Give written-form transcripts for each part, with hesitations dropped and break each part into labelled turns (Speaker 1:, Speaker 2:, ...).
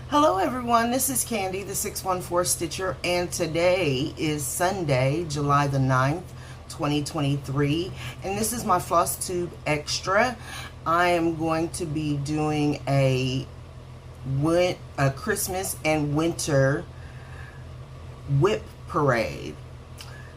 Speaker 1: Hello everyone, this is Candy, the 614 Stitcher, and today is Sunday, July the 9th, 2023, and this is my Flosstube Extra. I am going to be doing a Christmas and winter whip parade.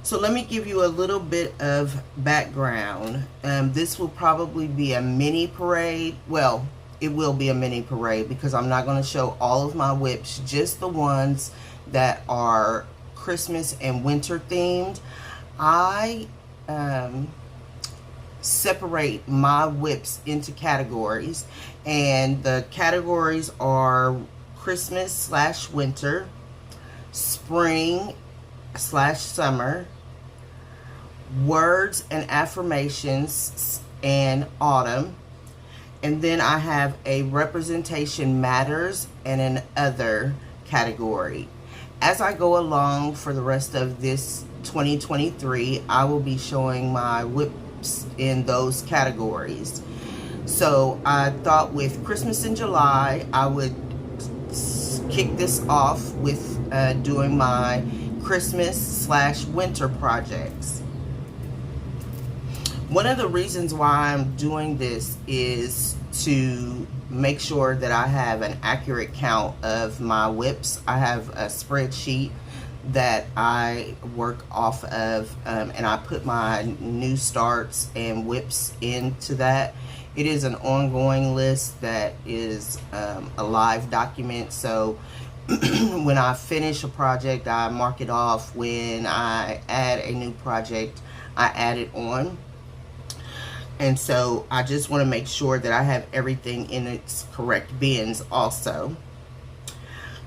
Speaker 1: So let me give you a little bit of background. This will probably be a mini parade. Well, it will be a mini parade because I'm not going to show all of my whips, just the ones that are Christmas and winter themed. I separate my whips into categories, and the categories are Christmas / winter, spring / summer, words and affirmations, and autumn. And then I have a representation matters and an other category. As I go along for the rest of this 2023, I will be showing my whips in those categories. So I thought with Christmas in July, I would kick this off with doing my Christmas / winter projects. One of the reasons why I'm doing this is to make sure that I have an accurate count of my whips. I have a spreadsheet that I work off of, and I put my new starts and whips into that. It is an ongoing list that is a live document, so when I finish a project, I mark it off. When I add a new project, I add it on. And so I just want to make sure that I have everything in its correct bins also.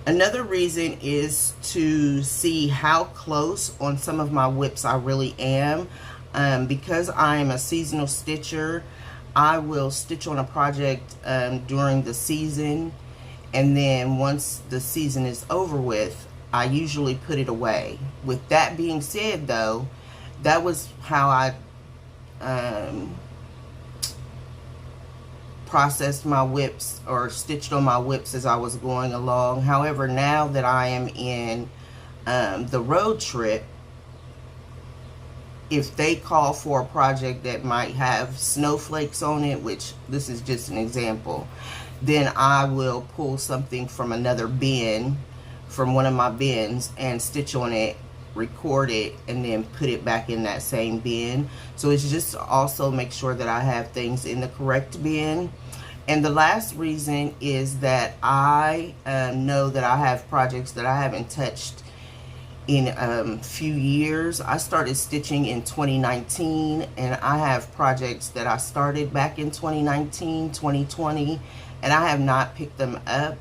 Speaker 1: Another reason is to see how close on some of my whips I really am. Because I am a seasonal stitcher, I will stitch on a project during the season, and then once the season is over with, I usually put it away. With that being said though, that was how I processed my whips or stitched on my whips as I was going along. However, now that I am in the road trip, if they call for a project that might have snowflakes on it, which this is just an example, then I will pull something from another bin, from one of my bins, and stitch on it, record it, and then put it back in that same bin. So it's just to also make sure that I have things in the correct bin. And the last reason is that I know that I have projects that I haven't touched in a few years. I started stitching in 2019, and I have projects that I started back in 2019, 2020, and I have not picked them up.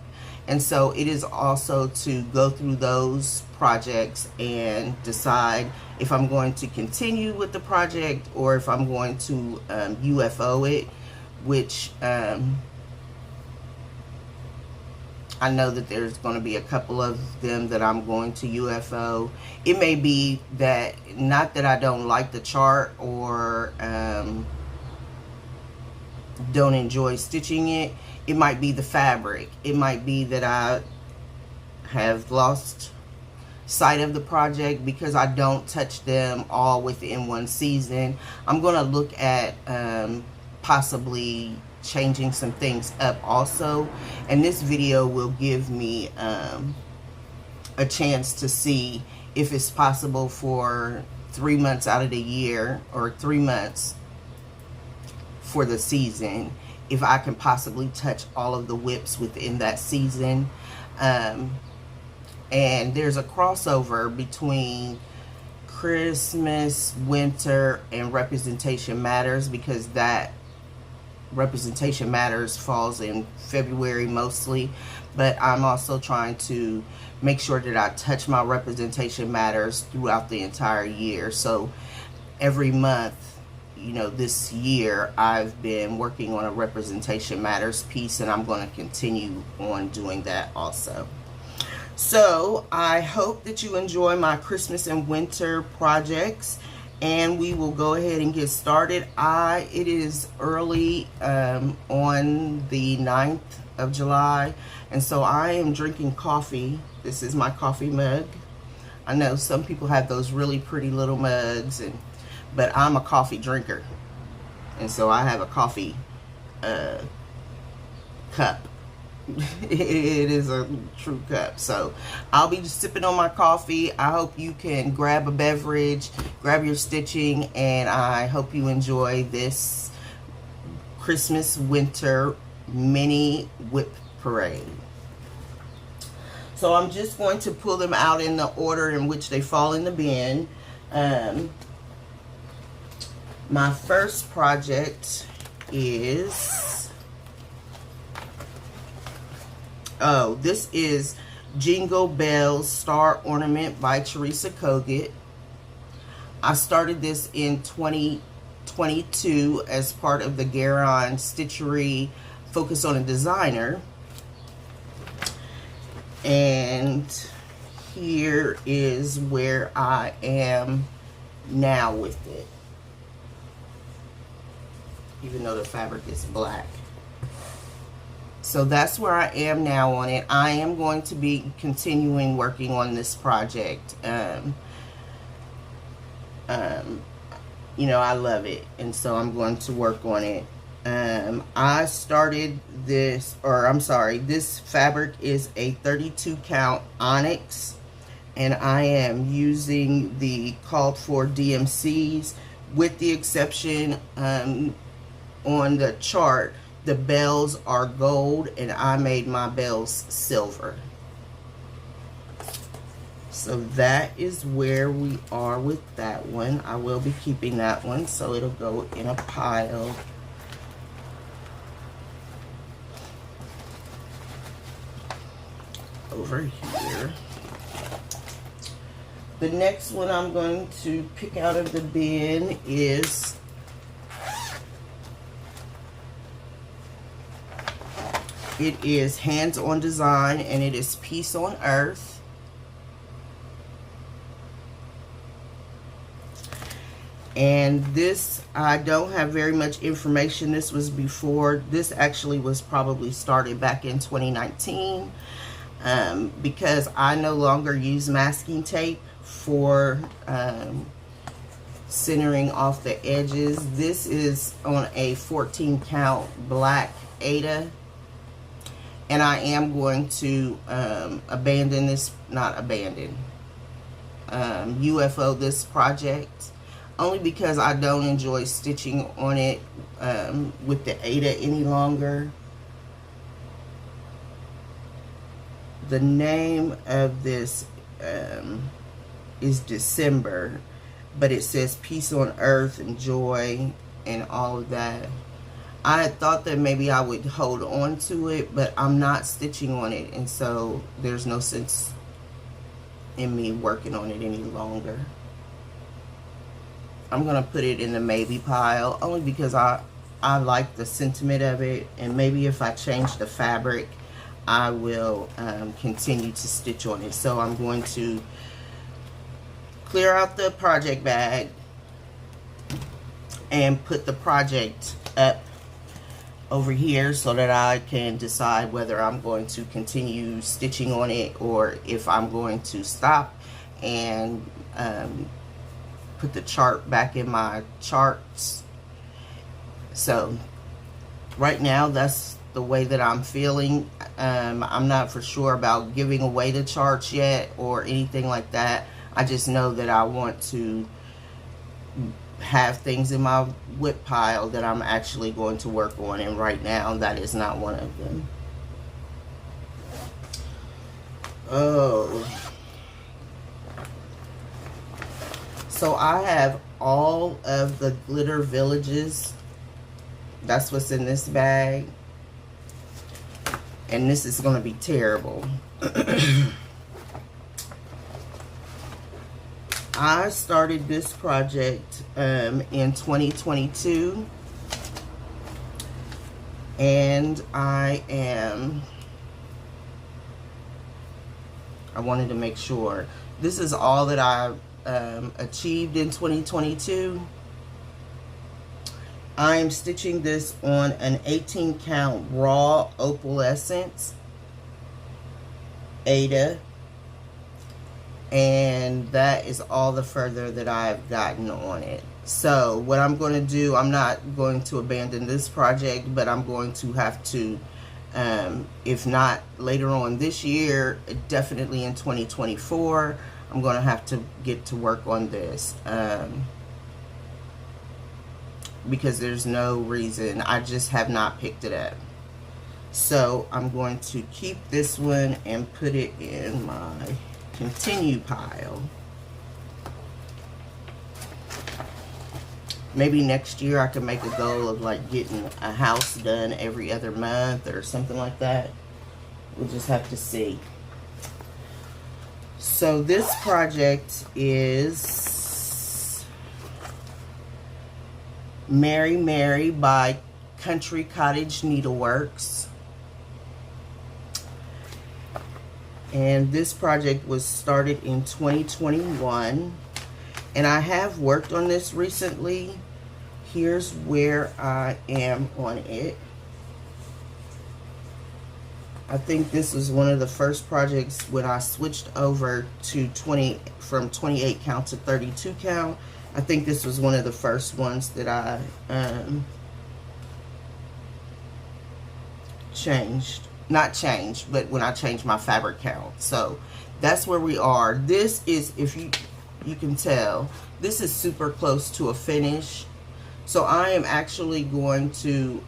Speaker 1: And so it is also to go through those projects and decide if I'm going to continue with the project or if I'm going to UFO it, which I know that there's going to be a couple of them that I'm going to UFO. It may be that, not that I don't like the chart or don't enjoy stitching it. It might be the fabric. It might be that I have lost sight of the project because I don't touch them all within one season. I'm going to look at possibly changing some things up also, and this video will give me a chance to see if it's possible for 3 months out of the year, or 3 months for the season, if I can possibly touch all of the whips within that season. And there's a crossover between Christmas, winter, and representation matters, because that representation matters falls in February mostly. But I'm also trying to make sure that I touch my representation matters throughout the entire year. So every month, you know, this year I've been working on a representation matters piece, and I'm going to continue on doing that also. So I hope that you enjoy my Christmas and winter projects, and we will go ahead and get started. It is early on the 9th of July. And so I am drinking coffee. This is my coffee mug. I know some people have those really pretty little mugs, but I'm a coffee drinker. And so I have a coffee cup. It is a true cup. So I'll be sipping on my coffee. I hope you can grab a beverage, grab your stitching, and I hope you enjoy this Christmas winter mini whip parade. So I'm just going to pull them out in the order in which they fall in the bin. My first project is, this is Jingle Bells Star Ornament by Teresa Kogut. I started this in 2022 as part of the Garon Stitchery Focus on a Designer. And here is where I am now with it. Even though the fabric is black. So that's where I am now on it. I am going to be continuing working on this project. You know, I love it, and so I'm going to work on it. I started this, or I'm sorry, this fabric is a 32 count onyx, and I am using the called for DMCs, with the exception on the chart the bells are gold and I made my bells silver. So that is where we are with that one. I will be keeping that one, so it'll go in a pile. Over here. The next one I'm going to pick out of the bin is Hands on Design, and it is Peace on Earth. And this, I don't have very much information. This was before, this actually was probably started back in 2019. Because I no longer use masking tape for centering off the edges. This is on a 14 count black Aida, and I am going to abandon this, not abandon, UFO this project, only because I don't enjoy stitching on it with the Aida any longer. The name of this is December, but it says Peace on Earth and Joy and all of that. I had thought that maybe I would hold on to it, but I'm not stitching on it, and so there's no sense in me working on it any longer. I'm gonna put it in the maybe pile, only because I like the sentiment of it, and maybe if I change the fabric I will continue to stitch on it. So I'm going to clear out the project bag and put the project up over here so that I can decide whether I'm going to continue stitching on it or if I'm going to stop and put the chart back in my charts. So right now that's the way that I'm feeling. I'm not for sure about giving away the charts yet or anything like that. I just know that I want to have things in my whip pile that I'm actually going to work on, and right now that is not one of them. Oh, so I have all of the glitter villages. That's what's in this bag. And this is going to be terrible. I started this project in 2022. And I wanted to make sure. This is all that I achieved in 2022. I am stitching this on an 18 count raw opalescence Ada, and that is all the further that I've gotten on it. So what I'm going to do, I'm not going to abandon this project, but I'm going to have to, if not later on this year, definitely in 2024, I'm going to have to get to work on this, because there's no reason. I just have not picked it up. So I'm going to keep this one and put it in my continue pile. Maybe next year I can make a goal of like getting a house done every other month or something like that. We'll just have to see. So this project is Mary Mary by Country Cottage Needleworks. And this project was started in 2021. And I have worked on this recently. Here's where I am on it. I think this was one of the first projects when I switched over to from 28 count to 32 count. I think this was one of the first ones that I changed. Not changed, but when I changed my fabric count. So that's where we are. This is, if you can tell, this is super close to a finish. So I am actually going to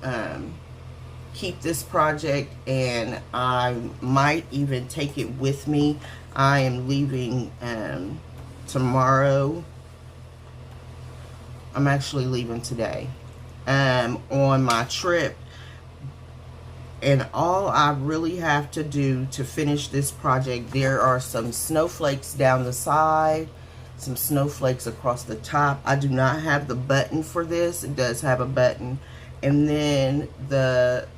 Speaker 1: keep this project, and I might even take it with me. I am leaving tomorrow. I'm actually leaving today on my trip. And all I really have to do to finish this project, there are some snowflakes down the side, some snowflakes across the top. I do not have the button for this. It does have a button. And then the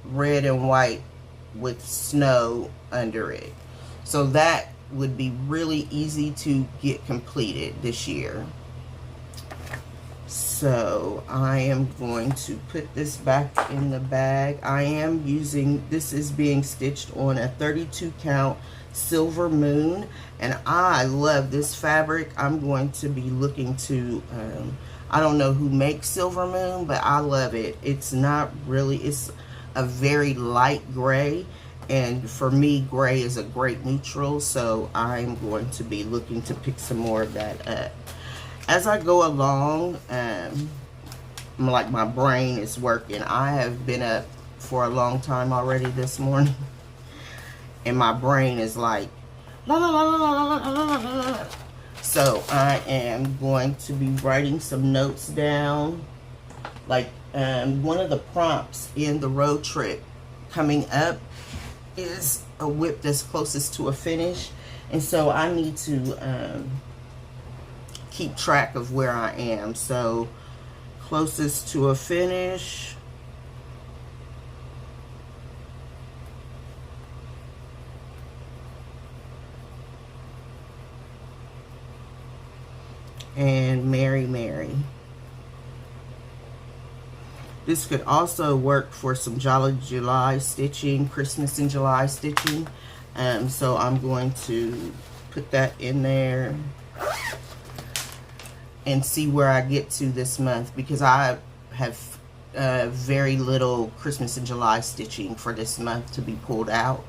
Speaker 1: red and white with snow under it. So that would be really easy to get completed this year. So I am going to put this back in the bag. I am using, this is being stitched on a 32 count Silver Moon, and I love this fabric. I'm going to be looking to, I don't know who makes Silver Moon, but I love it. It's not really, it's a very light gray, and for me gray is a great neutral, so I'm going to be looking to pick some more of that up. As I go along, like my brain is working. I have been up for a long time already this morning, and my brain is like, la la la la la la la la la. So I am going to be writing some notes down. Like one of the prompts in the road trip coming up is a whip that's closest to a finish, and so I need to keep track of where I am. So closest to a finish, and Mary Mary. This could also work for some Jolly July stitching, Christmas in July stitching. So I'm going to put that in there and see where I get to this month, because I have very little Christmas in July stitching for this month to be pulled out.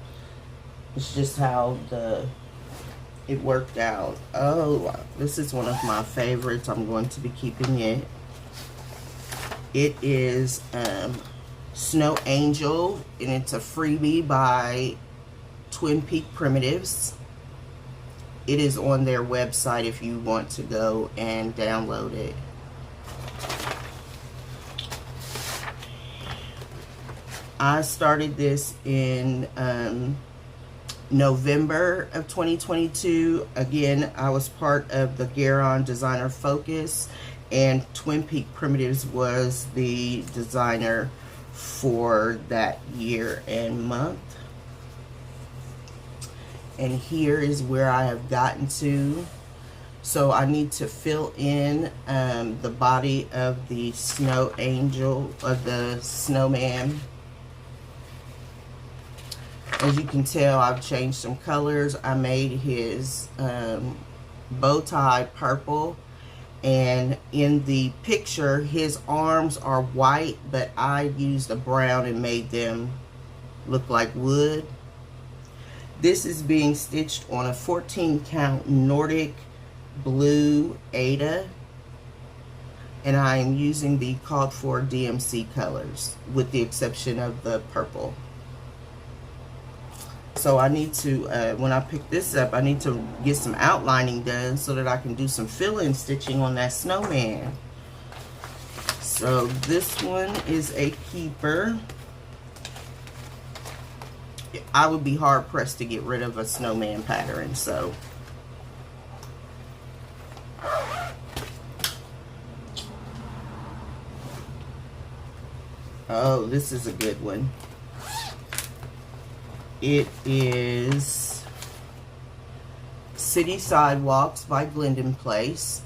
Speaker 1: It's just how it worked out. Oh, this is one of my favorites. I'm going to be keeping it. It is Snow Angel, and it's a freebie by Twin Peak Primitives. It is on their website if you want to go and download it. I started this in November of 2022. Again, I was part of the Garon Designer Focus, and Twin Peak Primitives was the designer for that year and month. And here is where I have gotten to. So I need to fill in the body of the snow angel, of the snowman. As you can tell, I've changed some colors. I made his bow tie purple, and in the picture his arms are white, but I used a brown and made them look like wood. This is being stitched on a 14 count Nordic blue Ada, and I am using the called for DMC colors with the exception of the purple. So I need to, when I pick this up, I need to get some outlining done so that I can do some fill-in stitching on that snowman. So this one is a keeper. I would be hard pressed to get rid of a snowman pattern, so. Oh, this is a good one. It is City Sidewalks by Glendon Place.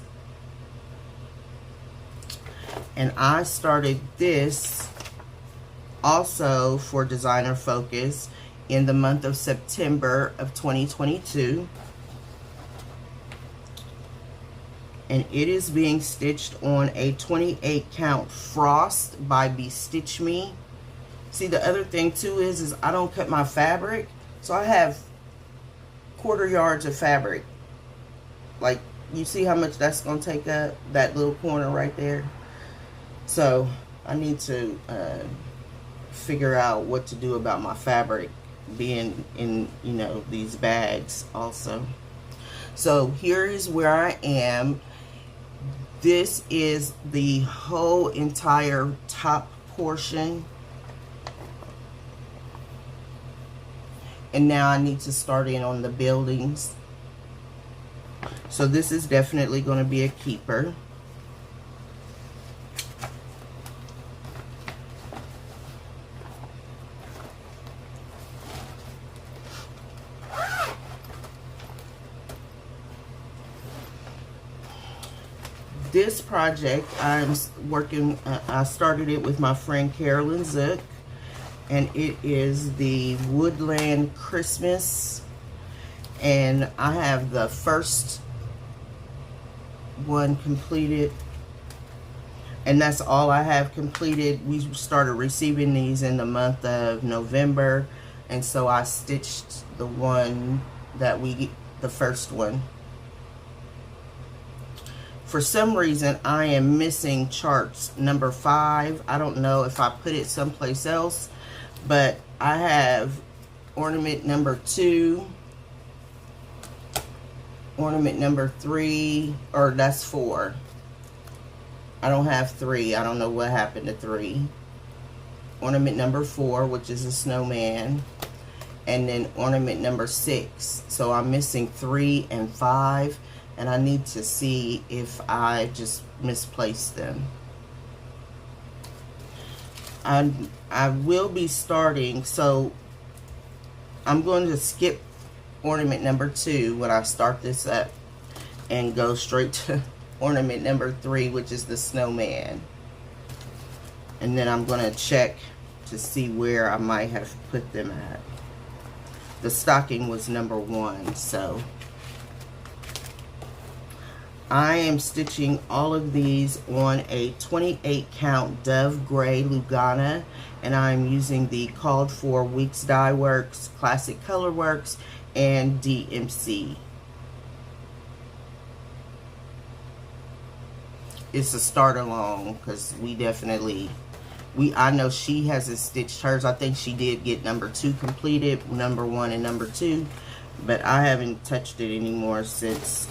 Speaker 1: And I started this also for Designer Focus in the month of September of 2022. And it is being stitched on a 28 count Frost by Bestitch Me. See, the other thing too is I don't cut my fabric, so I have 1/4 yards of fabric. Like, you see how much that's gonna take up, that little corner right there? So I need to figure out what to do about my fabric being in, you know, these bags also. So here is where I am. This is the whole entire top portion. And now I need to start in on the buildings. So this is definitely going to be a keeper. This project, I'm working, I started it with my friend Carolyn Zook. And it is the Woodland Christmas, and I have the first one completed, and that's all I have completed. We started receiving these in the month of November, and so I stitched the one that the first one. For some reason, I am missing charts number 5. I don't know if I put it someplace else, but I have ornament number 2, ornament number 3, or that's 4. I don't have 3. I don't know what happened to 3. Ornament number 4, which is a snowman, and then ornament number 6. So I'm missing 3 and 5, and I need to see if I just misplaced them. I will be starting, so I'm going to skip ornament number 2 when I start this up and go straight to ornament number 3, which is the snowman. And then I'm going to check to see where I might have put them at. The stocking was number 1, so I am stitching all of these on a 28 count Dove Gray Lugana, and I'm using the called for Weeks Dye Works, Classic Color Works, and DMC. It's a start along because I know she hasn't stitched hers. I think she did get number 2 completed, number 1 and number 2, but I haven't touched it anymore since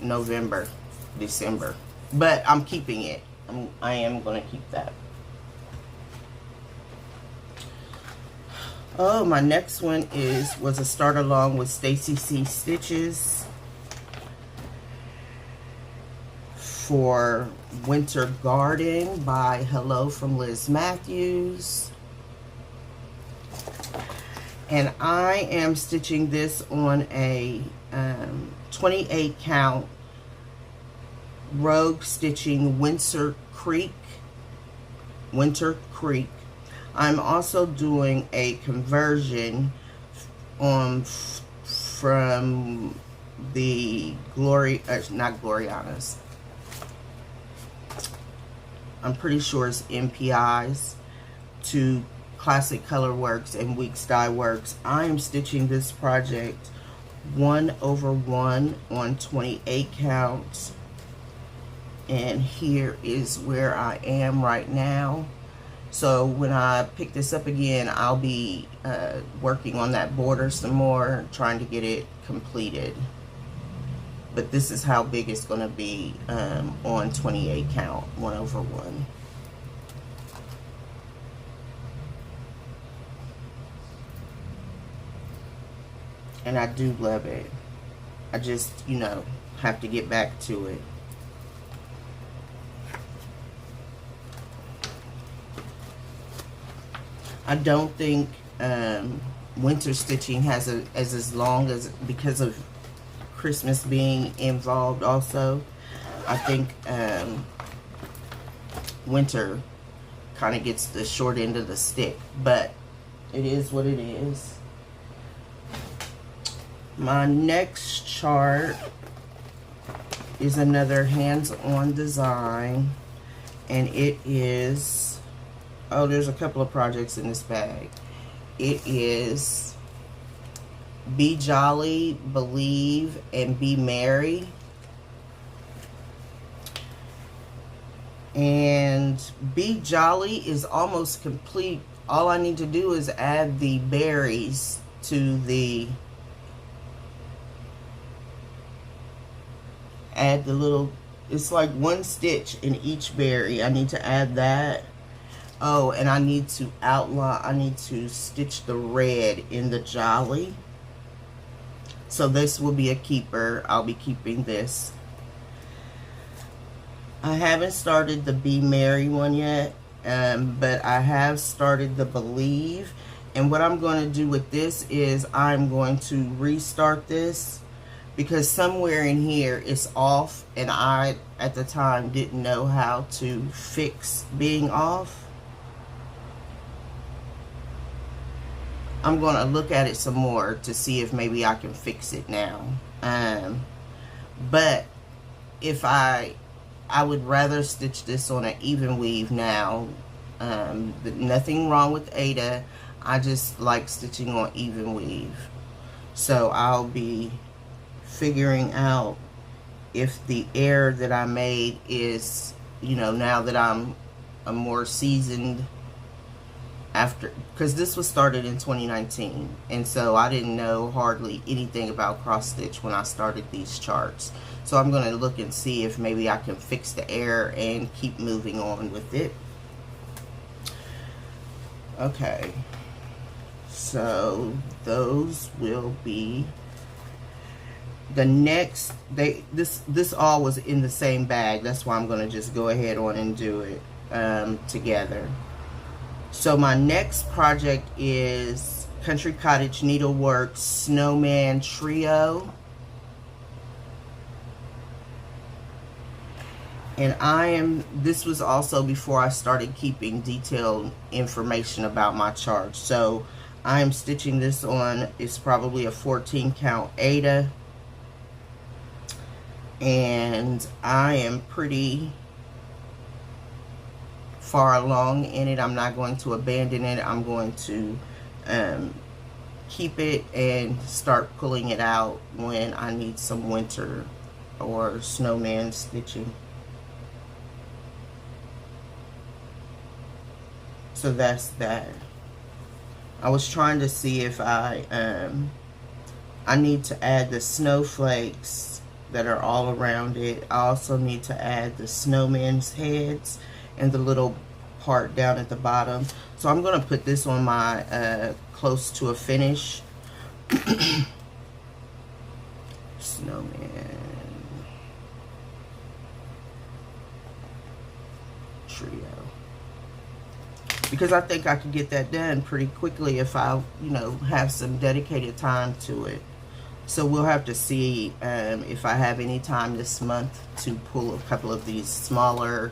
Speaker 1: November, December. But I'm keeping it. I am going to keep that. Oh, my next one was a start along with Stacy C Stitches for Winter Garden by Hello from Liz Matthews. And I am stitching this on a 28 count Rogue Stitching Winter Creek. I'm also doing a conversion on from the not Gloriana's. I'm pretty sure it's MPI's to Classic Color Works and Weeks Dye Works. I am stitching this project 1/1 on 28 counts. And here is where I am right now. So when I pick this up again, I'll be working on that border some more, trying to get it completed. But this is how big it's going to be on 28 count, 1/1. And I do love it. I just, you know, have to get back to it. I don't think winter stitching has as long as, because of Christmas being involved also. I think winter kind of gets the short end of the stick, but it is what it is. My next chart is another hands-on design, and it is, oh, there's a couple of projects in this bag. It is Be Jolly, Believe, and Be Merry. And Be Jolly is almost complete. All I need to do is add the berries to the, add the little, it's like one stitch in each berry. I need to add that. Oh, and I need to outline, I need to stitch the red in the Jolly. So this will be a keeper. I'll be keeping this. I haven't started the Be Merry one yet, but I have started the Believe. And what I'm going to do with this is I'm going to restart this, because somewhere in here it's off, and I, at the time, didn't know how to fix being off. I'm going to look at it some more to see if maybe I can fix it now. But if I would rather stitch this on an even weave now. Nothing wrong with Ada. I just like stitching on even weave. So I'll be figuring out if the error that I made is, you know, now that I'm a more seasoned, after, because this was started in 2019, and so I didn't know hardly anything about cross stitch when I started these charts. So I'm going to look and see if maybe I can fix the error and keep moving on with it. Okay, so those will be the next. This all was in the same bag. That's why I'm going to just go ahead on and do it together. So my next project is Country Cottage Needlework Snowman Trio. And this was also before I started keeping detailed information about my charge. So I am stitching this on, it's probably a 14 count Ada. And I am pretty far along in it. I'm not going to abandon it. I'm going to keep it and start pulling it out when I need some winter or snowman stitching. So that's that. I was trying to see if I need to add the snowflakes that are all around it. I also need to add the snowman's heads and the little part down at the bottom. So I'm going to put this on my close to a finish. Snowman Trio. because I think I could get that done pretty quickly if I, you know, have some dedicated time to it. So we'll have to see if I have any time this month to pull a couple of these smaller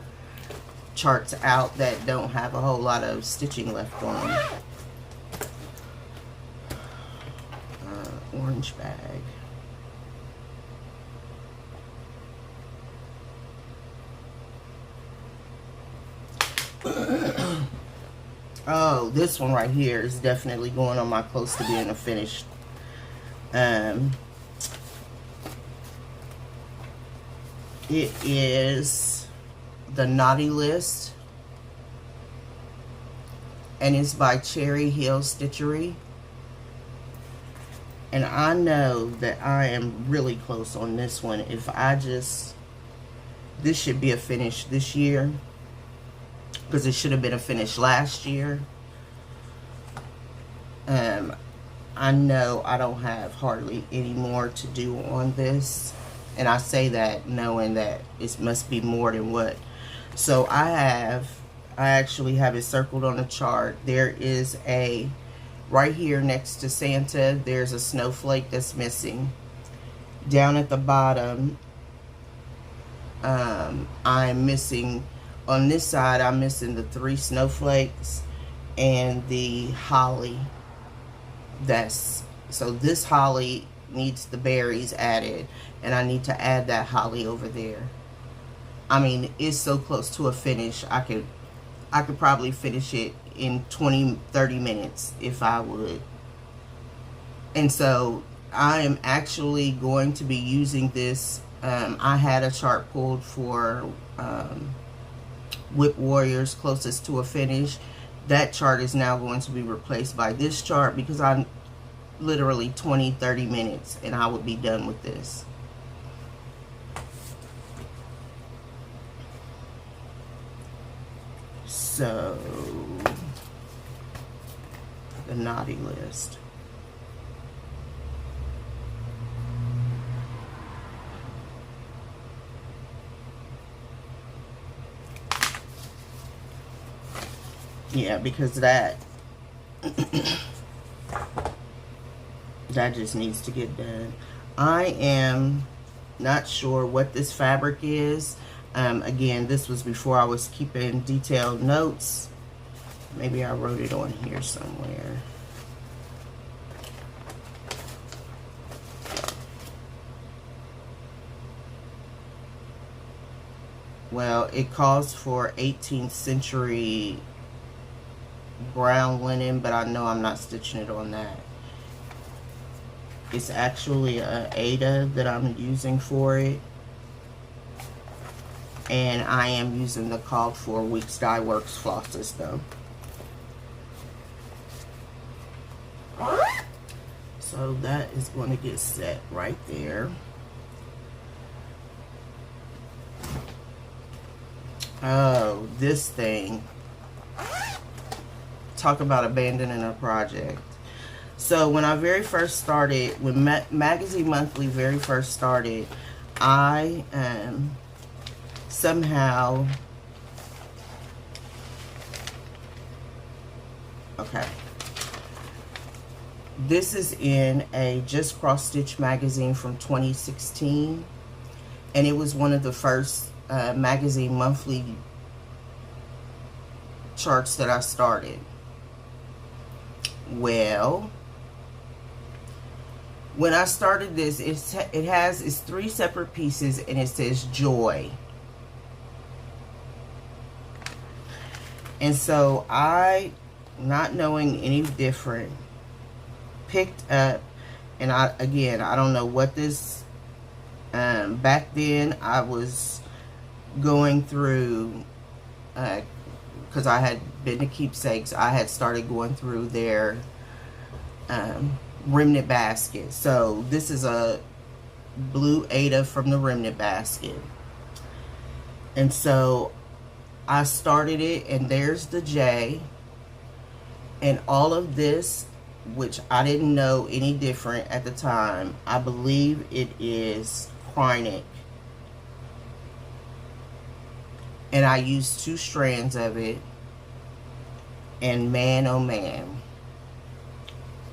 Speaker 1: charts out that don't have a whole lot of stitching left on them. Orange bag. Oh, this one right here is definitely going on my close to being a finished. It is the Naughty List, and it's by Cherry Hill Stitchery. And I know that I am really close on this one. If I just, this should be a finish this year, because it should have been a finish last year. I know I don't have hardly any more to do on this, and I say that knowing that it must be more than what. So I actually have it circled on the chart. There is a, right here next to Santa, there's a snowflake that's missing. Down at the bottom, I'm missing, on this side, I'm missing the 3 snowflakes and the holly. So this holly needs the berries added, and I need to add that holly over there. I mean, it's so close to a finish. I could probably finish it in 20-30 minutes if I would. And so I am actually going to be using this. I had a chart pulled for Whip Warriors closest to a finish. That chart is now going to be replaced by this chart, because I'm literally 20-30 minutes and I would be done with this. So the Naughty List. Yeah, because that that just needs to get done. I am not sure what this fabric is. Again, this was before I was keeping detailed notes. Maybe I wrote it on here somewhere. Well, it calls for 18th century brown linen, but I know I'm not stitching it on that. It's actually a Ada that I'm using for it, and I am using the called for Weeks Dye Works floss system. So that is going to get set right there. Oh, this thing. Talk about abandoning a project. So when I very first started, when Magazine Monthly very first started, I somehow, okay, this is in a Just Cross Stitch magazine from 2016, and it was one of the first Magazine Monthly charts that I started. Well, when I started this, it's 3 separate pieces, and it says joy. And so I, not knowing any different, picked up, and I don't know what this, back then I was going through, because I had been to Keepsakes, I had started going through their remnant basket. So this is a blue Ada from the remnant basket. And so I started it, and there's the J. And all of this, which I didn't know any different at the time, I believe it is Krynic. And I used 2 strands of it. And man, oh man,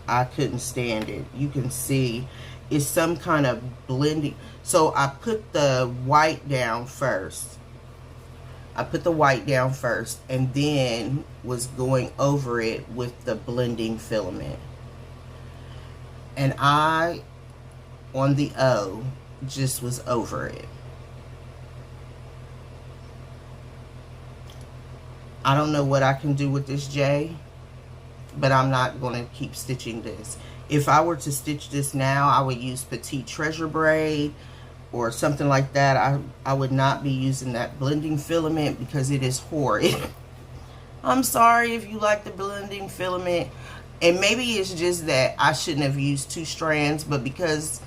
Speaker 1: I couldn't stand it. You can see it's some kind of blending. So I put the white down first. And then was going over it with the blending filament. And I, on the O, just was over it. I don't know what I can do with this J, but I'm not going to keep stitching this. If I were to stitch this now, I would use Petite Treasure braid or something like that. I would not be using that blending filament because it is horrid. I'm sorry if you like the blending filament. And maybe it's just that I shouldn't have used 2 strands, but because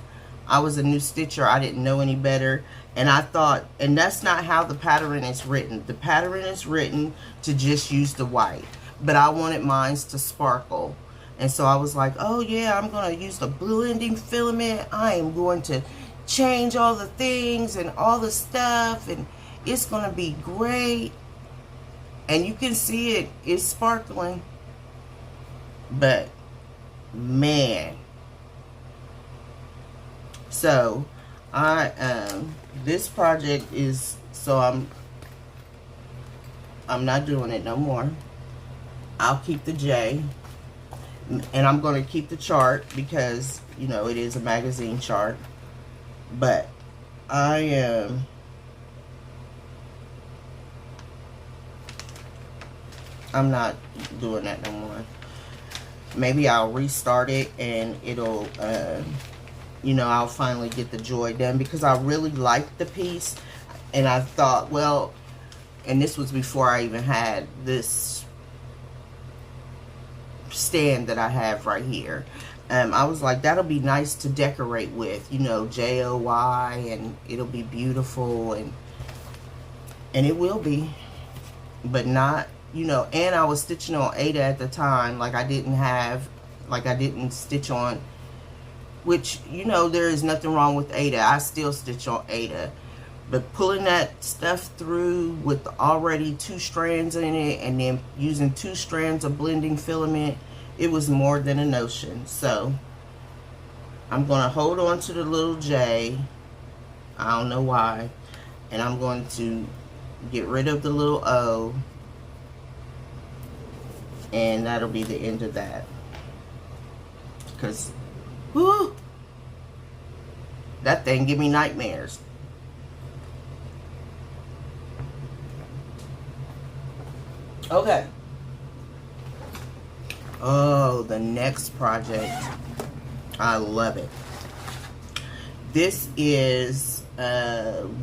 Speaker 1: I was a new stitcher, I didn't know any better. And I thought, and that's not how the pattern is written. The pattern is written to just use the white. But I wanted mine to sparkle. And so I was like, oh yeah, I'm going to use the blending filament. I am going to change all the things and all the stuff. And it's going to be great. And you can see it. It's sparkling. But, man. So, this project is, so I'm not doing it no more. I'll keep the J, and I'm going to keep the chart because, you know, it is a magazine chart. But I'm not doing that no more. Maybe I'll restart it and it'll, you know, I'll finally get the joy done because I really liked the piece. And I thought, well, and this was before I even had this stand that I have right here. I was like, that'll be nice to decorate with, you know, J-O-Y, and it'll be beautiful, and it will be, but not, you know. And I was stitching on Ada at the time, like I didn't stitch on, which, you know, there is nothing wrong with Ada. I still stitch on Ada. But pulling that stuff through with already 2 strands in it and then using 2 strands of blending filament, it was more than a notion. So I'm going to hold on to the little J. I don't know why. And I'm going to get rid of the little O. And that'll be the end of that. Because, whoo, that thing give me nightmares. Okay. Oh, the next project. I love it. This is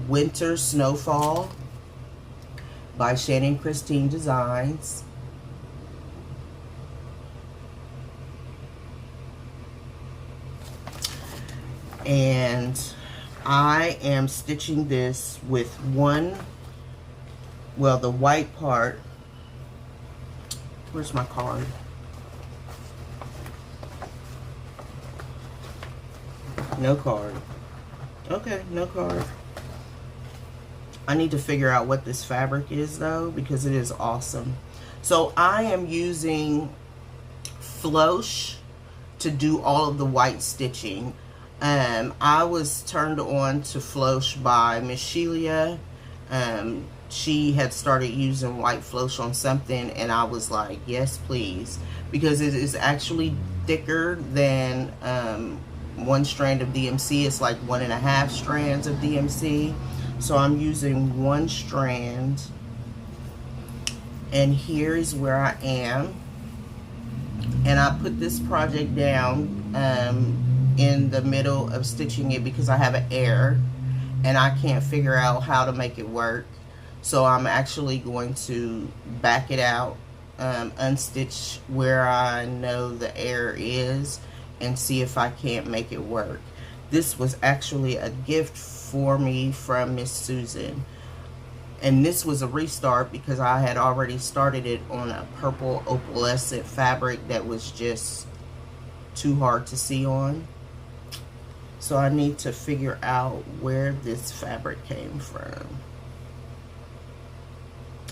Speaker 1: Winter Snowfall by Shannon Christine Designs. And I am stitching this with the white part. Where's my card? No card. Okay, no card. I need to figure out what this fabric is though, because it is awesome. So I am using Flosh to do all of the white stitching. I was turned on to Flosh by Miss Shelia. She had started using white Flosh on something, and I was like, yes please, because it is actually thicker than 1 strand of DMC. It's like 1.5 strands of DMC. So I'm using 1 strand, and here is where I am. And I put this project down in the middle of stitching it because I have an error and I can't figure out how to make it work. So I'm actually going to back it out, unstitch where I know the error is, and see if I can't make it work. This was actually a gift for me from Miss Susan. And this was a restart because I had already started it on a purple opalescent fabric that was just too hard to see on. So I need to figure out where this fabric came from.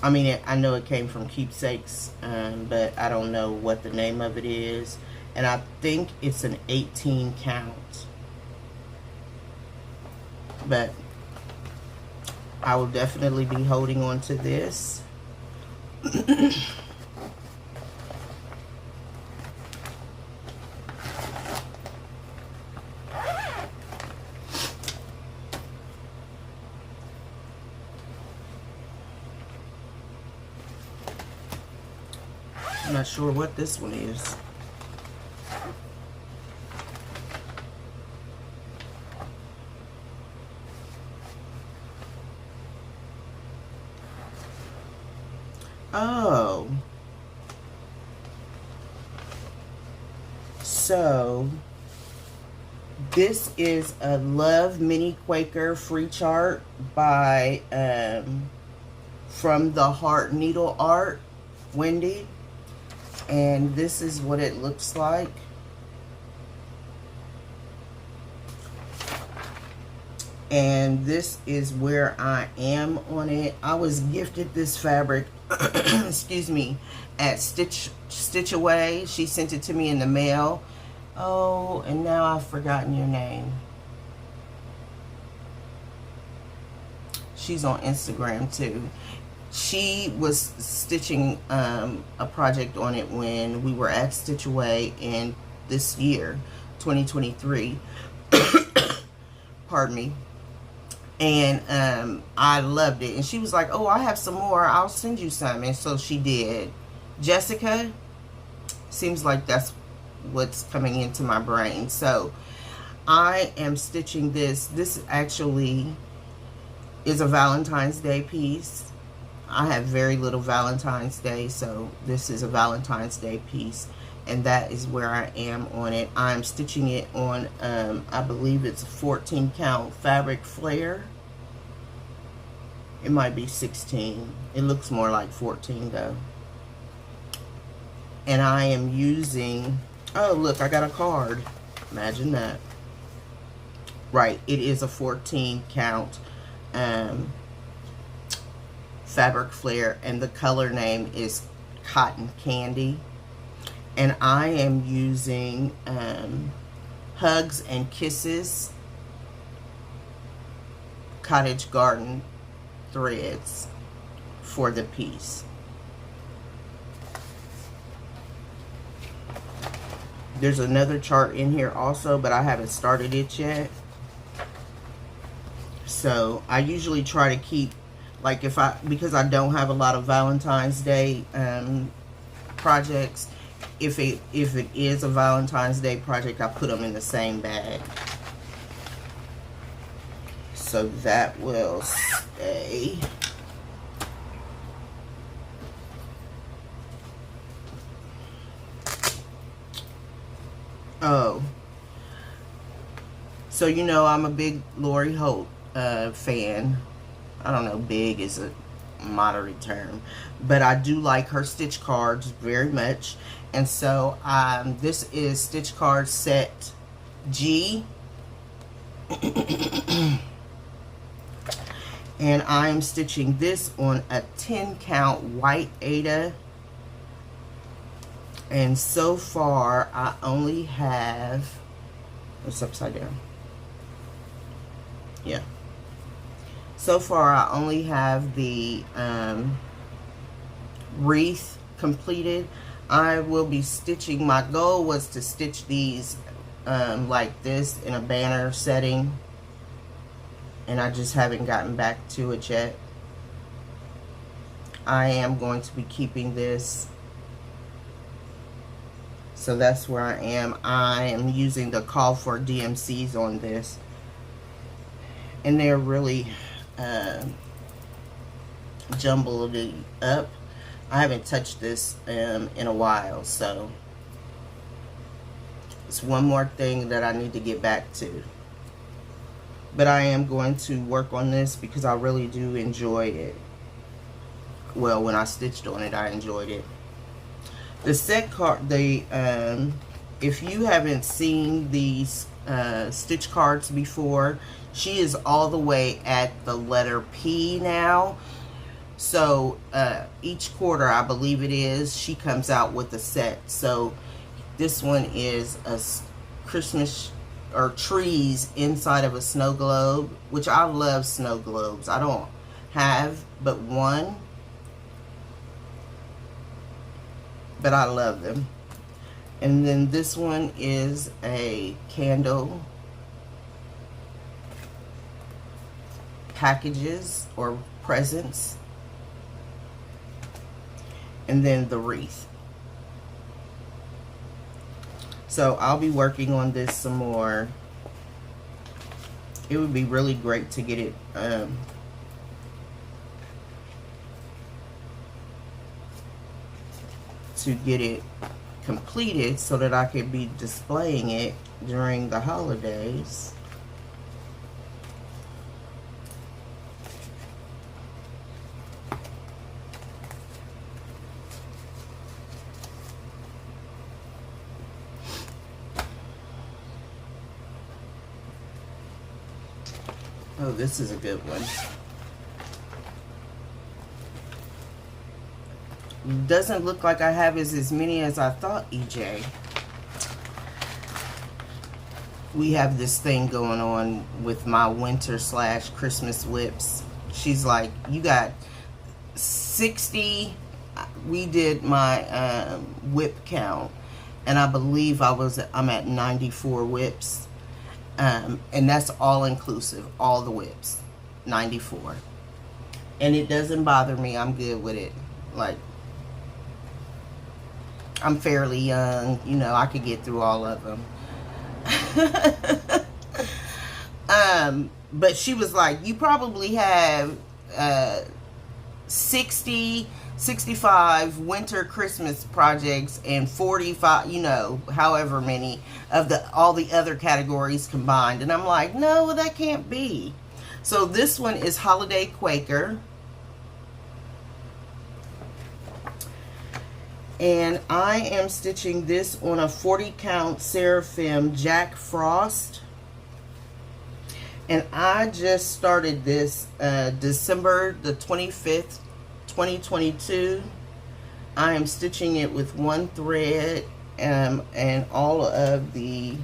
Speaker 1: I mean, I know it came from Keepsakes, but I don't know what the name of it is. And I think it's an 18 count. But I will definitely be holding on to this. I'm not sure what this one is. Oh. So, this is a Love Mini Quaker free chart by, From the Heart Needle Art, Wendy. And this is what it looks like. And this is where I am on it. I was gifted this fabric, excuse me, at Stitch Away. She sent it to me in the mail. Oh, and now I've forgotten your name. She's on Instagram too. She was stitching a project on it when we were at Stitch Away in this year, 2023. Pardon me. And I loved it. And she was like, oh, I have some more. I'll send you some. And so she did. Jessica, seems like that's what's coming into my brain. So I am stitching this. This actually is a Valentine's Day piece. I have very little Valentine's Day, so this is a Valentine's Day piece, and that is where I am on it. I'm stitching it on, I believe it's a 14 count fabric flare. It might be 16. It looks more like 14 though. And I am using, oh look, I got a card. Imagine that. Right, it is a 14 count fabric flare, and the color name is Cotton Candy. And I am using Hugs and Kisses Cottage Garden threads for the piece. There's another chart in here also, but I haven't started it yet. So I usually try to keep, like, because I don't have a lot of Valentine's Day projects, if it is a Valentine's Day project, I put them in the same bag. So that will stay. Oh. So, you know, I'm a big Lori Holt fan. I don't know, big is a moderate term, but I do like her stitch cards very much. And so this is stitch card set G. And I'm stitching this on a 10 count white Aida. And so far I only have, it's upside down. Yeah. So far, I only have the wreath completed. I will be stitching, my goal was to stitch these like this in a banner setting. And I just haven't gotten back to it yet. I am going to be keeping this. So that's where I am. I am using the call for DMCs on this. And they're really jumbled it up. I haven't touched this in a while, so it's one more thing that I need to get back to. But I am going to work on this because I really do enjoy it. Well, when I stitched on it, I enjoyed it. The set card, if you haven't seen these stitch cards before, she is all the way at the letter P now. So each quarter, I believe it is, she comes out with a set. So this one is a Christmas or trees inside of a snow globe, which I love snow globes. I don't have but one, but I love them. And then this one is a candle packages or presents, and then the wreath. So I'll be working on this some more. It would be really great to get it completed so that I could be displaying it during the holidays. Oh, this is a good one. Doesn't look like I have as many as I thought, EJ. We have this thing going on with my winter / Christmas whips. She's like, you got 60. We did my whip count, and I believe I'm at 94 whips. And that's all inclusive, all the whips, 94. And it doesn't bother me. I'm good with it. Like, I'm fairly young, you know, I could get through all of them. But she was like, you probably have 60, 65 winter Christmas projects and 45, you know, however many of all the other categories combined. And I'm like, no, that can't be. So this one is Holiday Quaker. And I am stitching this on a 40 count Seraphim Jack Frost. And I just started this December the 25th, 2022. I am stitching it with one thread and all of the,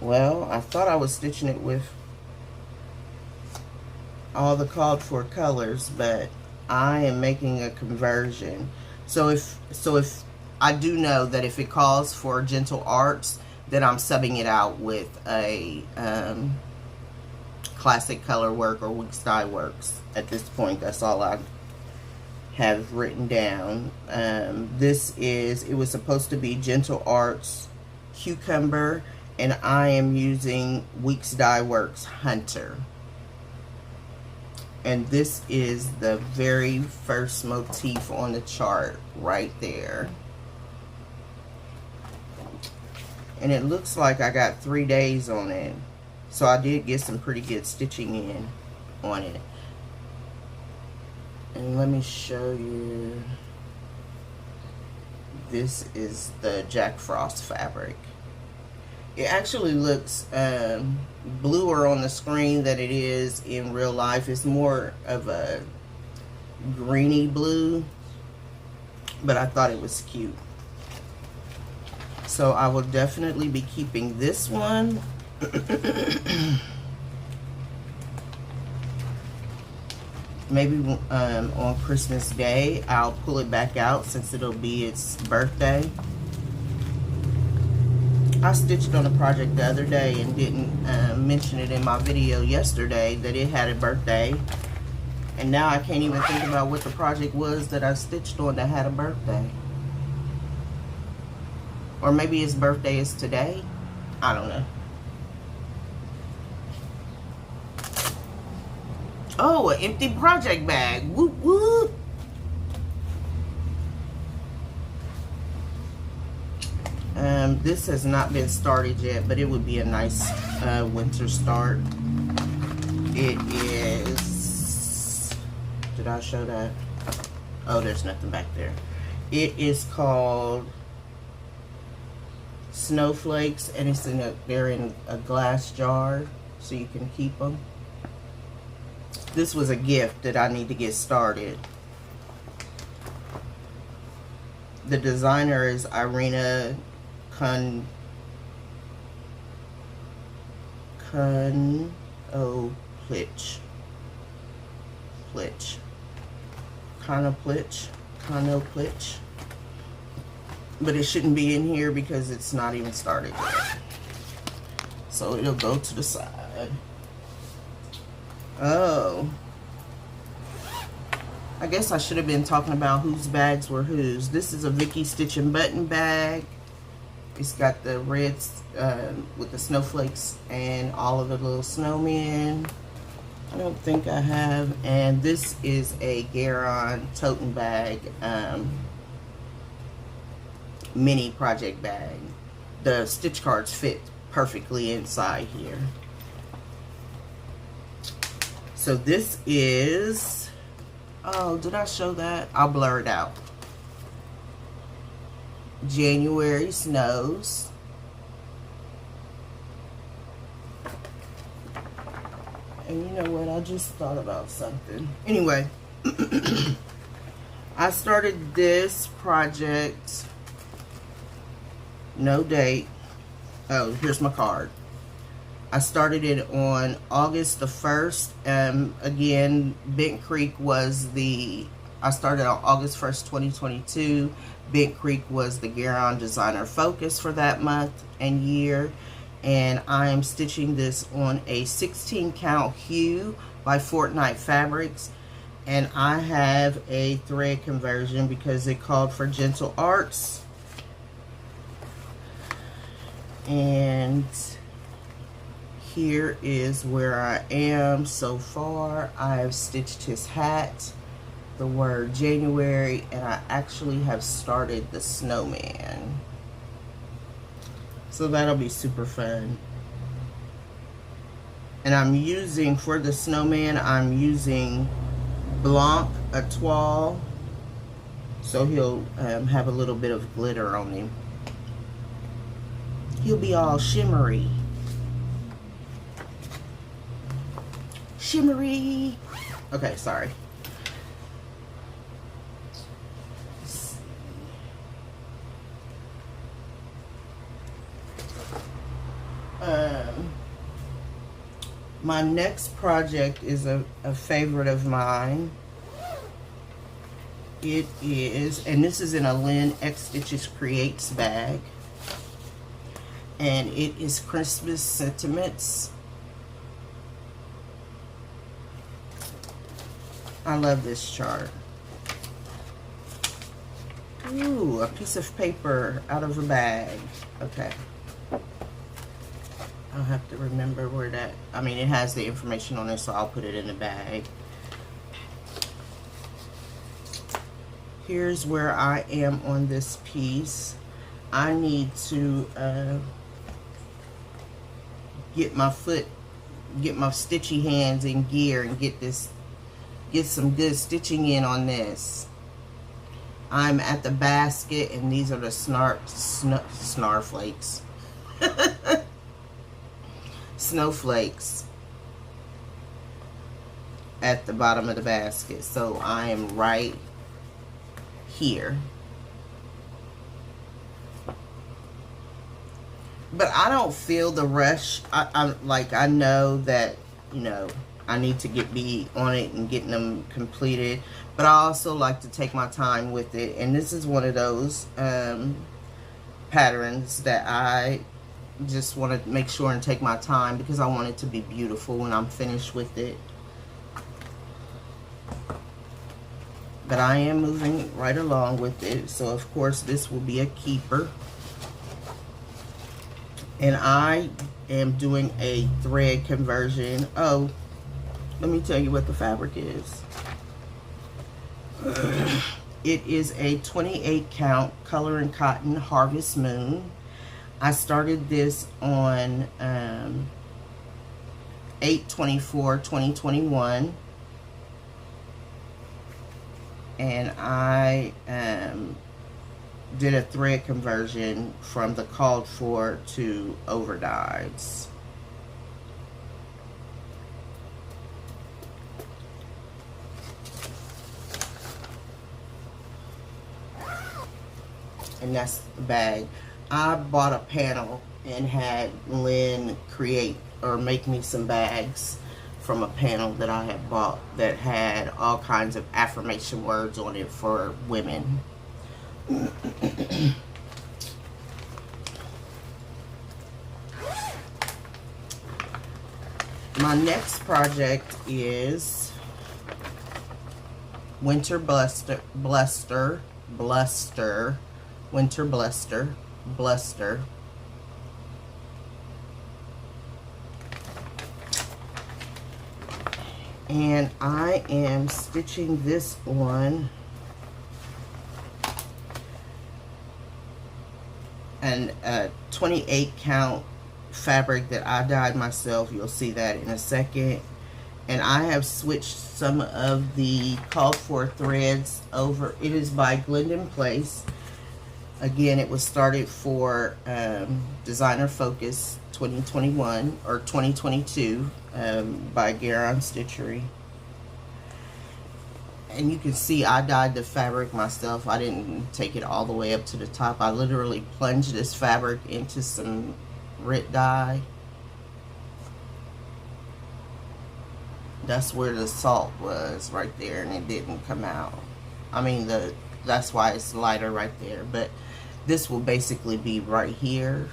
Speaker 1: well, I thought I was stitching it with all the called for colors, but I am making a conversion. So if I do know that if it calls for Gentle Arts, then I'm subbing it out with a Classic Color Work or Weeks Dye Works. At this point, that's all I have written down. It was supposed to be Gentle Arts Cucumber, and I am using Weeks Dye Works Hunter. And this is the very first motif on the chart right there. And it looks like I got 3 days on it. So I did get some pretty good stitching in on it. And let me show you. This is the Jack Frost fabric. It actually looks bluer on the screen than it is in real life. It's more of a greeny blue, but I thought it was cute. So I will definitely be keeping this one. Maybe on Christmas Day I'll pull it back out since it'll be its birthday. I stitched on a project the other day and didn't mention it in my video yesterday that it had a birthday. And now I can't even think about what the project was that I stitched on that had a birthday. Or maybe his birthday is today. I don't know. Oh, an empty project bag. Whoop, whoop. This has not been started yet, but it would be a nice winter start. It is... Did I show that? Oh, there's nothing back there. It is called Snowflakes, and it's they're in a glass jar, so you can keep them. This was a gift that I need to get started. The designer is Irina Plitch. But it shouldn't be in here because it's not even started yet. So it'll go to the side. Oh. I guess I should have been talking about whose bags were whose. This is a Vicky Stitch and Button bag. It's got the reds with the snowflakes and all of the little snowmen. I don't think I have. And this is a Garon toting bag, mini project bag. The stitch cards fit perfectly inside here. So this is, oh, did I show that? I'll blur it out. January Snows. And you know what? I just thought about something. Anyway, I started this project, no date. Oh, here's my card. I started it on August the 1st. Again, Bent Creek was I started on August 1st, 2022. Bent Creek was the Garon Designer Focus for that month and year. And I am stitching this on a 16 count hue by Fortnite Fabrics. And I have a thread conversion because it called for Gentle Arts. And here is where I am so far. I have stitched his hat, the word January, and I actually have started the snowman. So that'll be super fun. And I'm using, for the snowman, I'm using Blanc Etoile, so he'll have a little bit of glitter on him. He'll be all shimmery. Shimmery. Okay, sorry. My next project is a favorite of mine. It is, and this is in a Lynn X Stitches Creates bag. And it is Christmas Sentiments. I love this chart. Ooh, a piece of paper out of a bag. Okay. I'll have to remember where that, I mean, it has the information on it, so I'll put it in the bag. Here's where I am on this piece. I need to get my stitchy hands in gear and get some good stitching in on this. I'm at the basket, and these are the snowflakes. Snowflakes at the bottom of the basket. So I am right here. But I don't feel the rush. I know that, you know, I need to be on it and getting them completed. But I also like to take my time with it. And this is one of those patterns that I just want to make sure and take my time because I want it to be beautiful when I'm finished with it. But I am moving right along with it. So of course this will be a keeper. And I am doing a thread conversion. Oh, let me tell you what the fabric is. It is a 28 count Color and Cotton Harvest Moon. I started this on 8/24/2021, and I did a thread conversion from the called for to overdyes. and that's the bag. I bought a panel and had Lynn create or make me some bags from a panel that I had bought that had all kinds of affirmation words on it for women. My next project is Winter Bluster, Winter Bluster. And I am stitching this on a 28 count fabric that I dyed myself. You'll see that in a second. And I have switched some of the called for threads over. It is by Glendon Place. Again, it was started for Designer Focus 2021 or 2022 by Garon Stitchery. And you can see I dyed the fabric myself. I didn't take it all the way up to the top. I literally plunged this fabric into some Rit dye. That's where the salt was, right there, and it didn't come out. I mean, that's why it's lighter right there. But this will basically be right here.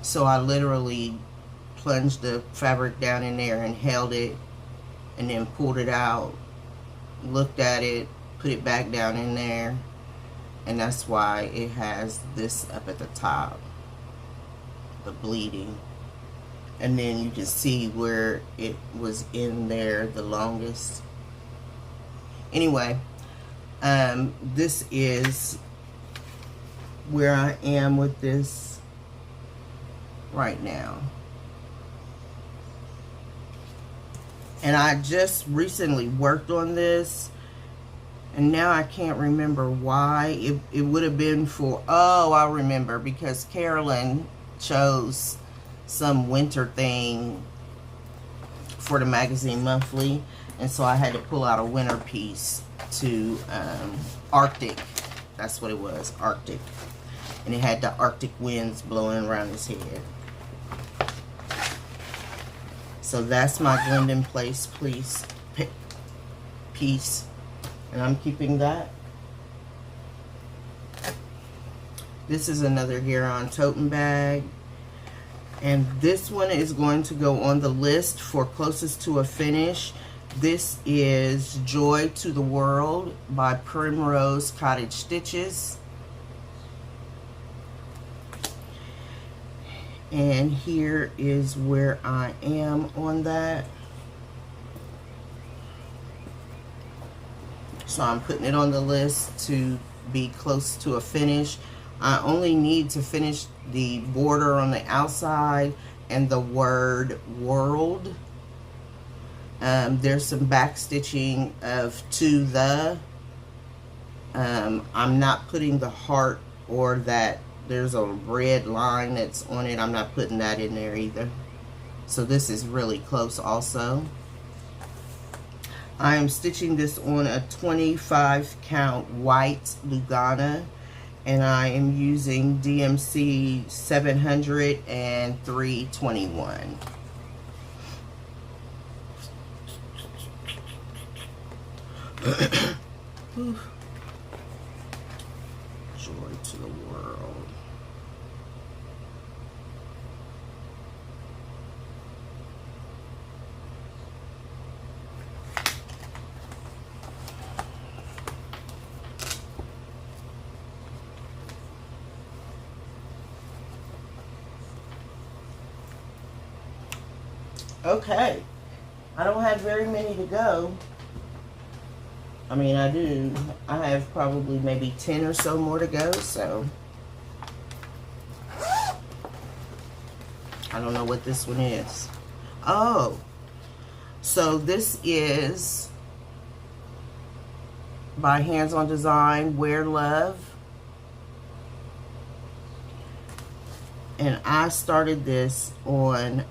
Speaker 1: So I literally plunged the fabric down in there and held it, and then pulled it out, looked at it, put it back down in there, and that's why it has this up at the top, the bleeding. And then you can see where it was in there the longest. Anyway, this is where I am with this right now. And I just recently worked on this, and now I can't remember why. It would have been for, oh, I remember, because Carolyn chose some winter thing for the magazine monthly, and so I had to pull out a winter piece to Arctic. That's what it was, Arctic. And it had the Arctic winds blowing around his head. So that's my Glendon Place piece, and I'm keeping that. This is another Garon totem bag, and this one is going to go on the list for closest to a finish. This is Joy to the World by Primrose Cottage Stitches. And here is where I am on that. So I'm putting it on the list to be close to a finish. I only need to finish the border on the outside and the word world. There's some back stitching of to the. I'm not putting the heart or that. There's a red line that's on it. I'm not putting that in there either. So this is really close also. I am stitching this on a 25 count white Lugana, and I am using DMC 700 and 321. Joy to the world. Okay, I don't have very many to go. I mean, I do. I have probably maybe 10 or so more to go, so. I don't know what this one is. Oh, so this is by Hands on Design, Wear Love. And I started this on,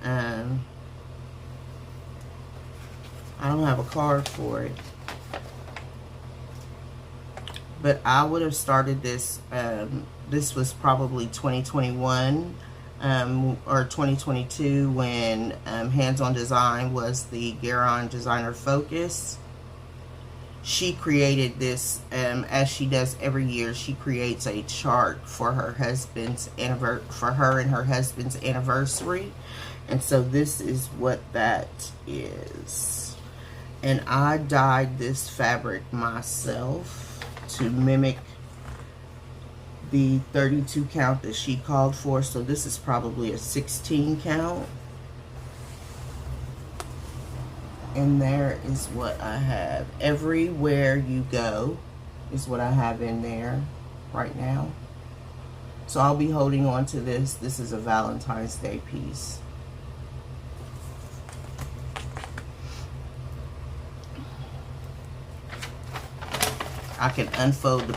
Speaker 1: I don't have a card for it. but I would have started this, this was probably 2021 or 2022 when Hands-On Design was the Garon Designer Focus. She created this, as she does every year. She creates a chart for her husband's anniversary, and so this is what that is. And I dyed this fabric myself to mimic the 32 count that she called for. So this is probably a 16 count. And there is what I have. Everywhere You Go is what I have in there right now. So I'll be holding on to this. This is a Valentine's Day piece. I can unfold the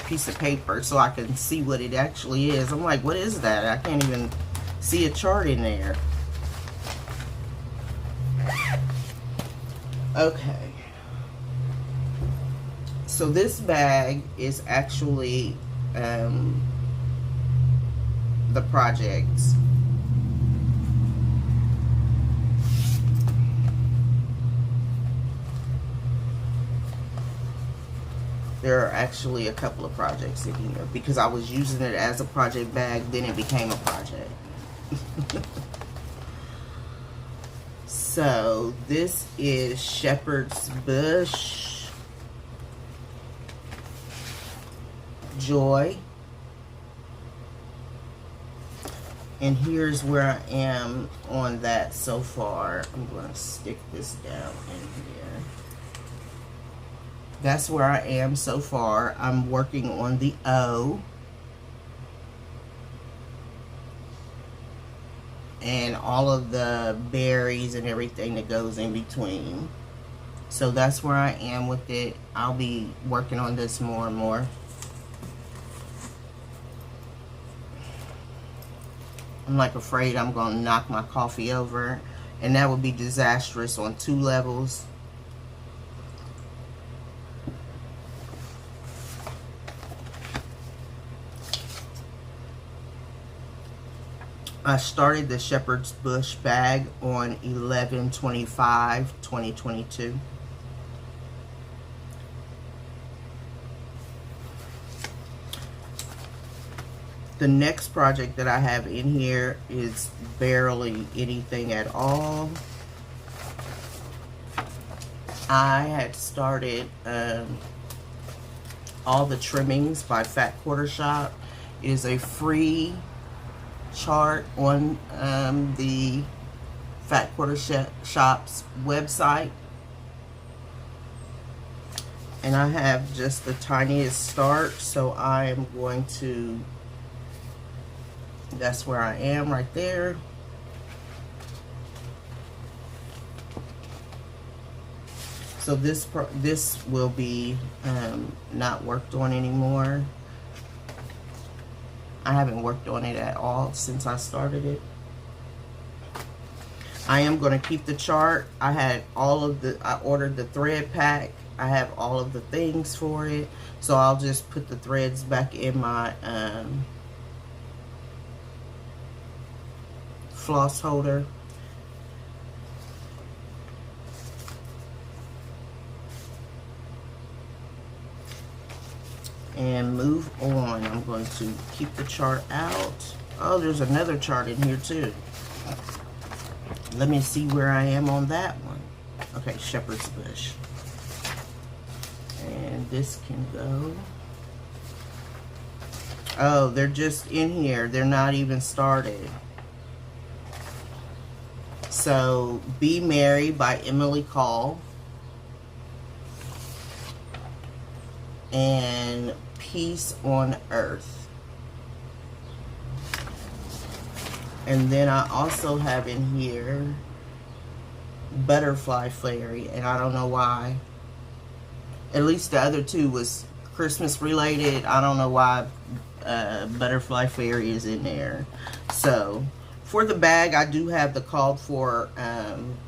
Speaker 1: piece of paper so I can see what it actually is. I'm like, what is that? I can't even see a chart in there. Okay. So this bag is actually the projects. There are actually a couple of projects in here because I was using it as a project bag, then it became a project. So this is Shepherd's Bush, Joy, and here's where I am on that so far. I'm going to stick this down in here. That's where I am so far. I'm working on the O. And all of the berries and everything that goes in between. So that's where I am with it. I'll be working on this more and more. I'm like afraid I'm going to knock my coffee over. And that would be disastrous on 2 levels. I started the Shepherd's Bush bag on 11/25/2022. The next project that I have in here is barely anything at all. I had started All the Trimmings by Fat Quarter Shop. It is a free chart on the Fat Quarter Shop's website, and I have just the tiniest start, so I am going to, that's where I am right there. So this will be not worked on anymore. I haven't worked on it at all since I started it. I am going to keep the chart. I had all of the, I ordered the thread pack. I have all of the things for it. So I'll just put the threads back in my floss holder. And move on. I'm going to keep the chart out. Oh, there's another chart in here too. Let me see where I am on that one. Okay, Shepherd's Bush. And this can go. Oh, they're just in here. They're not even started. So, Be Merry by Emily Call. And Peace on Earth. And then I also have in here Butterfly Fairy, and I don't know why. At least the other two was Christmas related. I don't know why Butterfly Fairy is in there. So for the bag, I do have the called for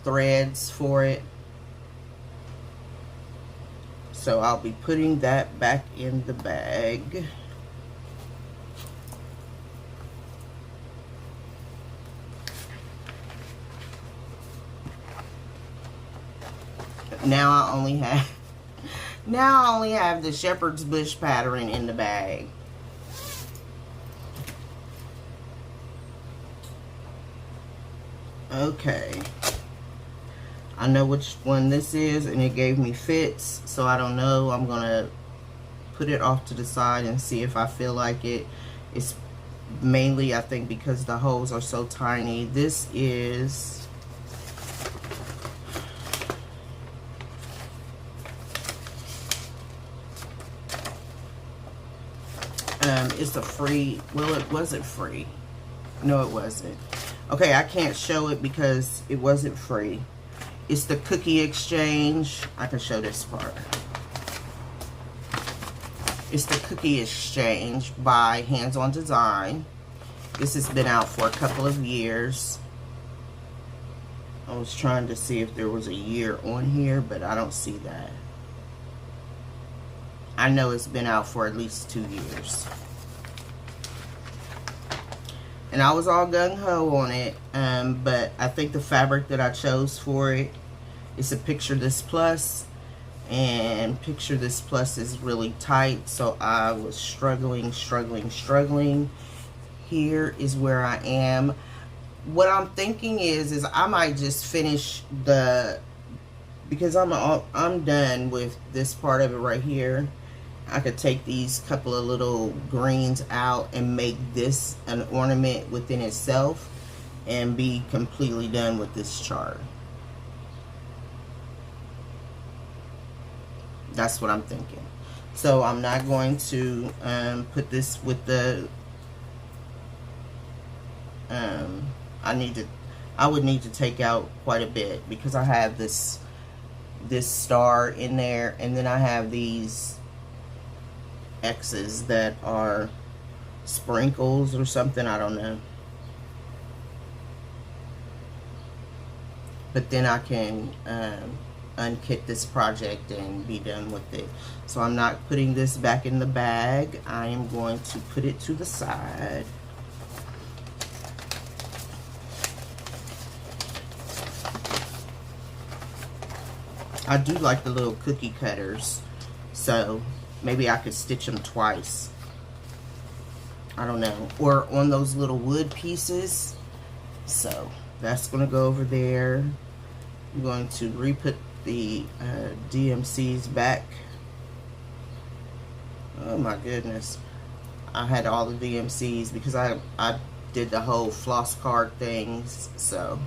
Speaker 1: threads for it. So I'll be putting that back in the bag. Now I only have the shepherd's bush pattern in the bag. Okay. I know which one this is, and it gave me fits, so I don't know. I'm gonna put it off to the side and see if I feel like it. It's mainly, I think, because the holes are so tiny. This is it's a free, well, it wasn't free. No, it wasn't. Okay, I can't show it because it wasn't free. It's the cookie exchange. I can show this part. It's the cookie exchange by Hands On Design. This has been out for a couple of years. I was trying to see if there was a year on here, but I don't see that. I know it's been out for at least 2 years. And I was all gung-ho on it, but I think the fabric that I chose for it is a Picture This Plus, and Picture This Plus is really tight, so I was struggling. Here is where I am. What I'm thinking is I might just finish because I'm done with this part of it right here. I could take these couple of little greens out and make this an ornament within itself and be completely done with this chart. That's what I'm thinking. So I'm not going to put this with the I would need to take out quite a bit because I have this star in there, and then I have these X's that are sprinkles or something, I don't know. But then I can unkit this project and be done with it. So I'm not putting this back in the bag. I am going to put it to the side. I do like the little cookie cutters, so maybe I could stitch them twice. I don't know. Or on those little wood pieces. So that's going to go over there. I'm going to re-put the DMCs back. Oh my goodness. I had all the DMCs because I did the whole floss card things. So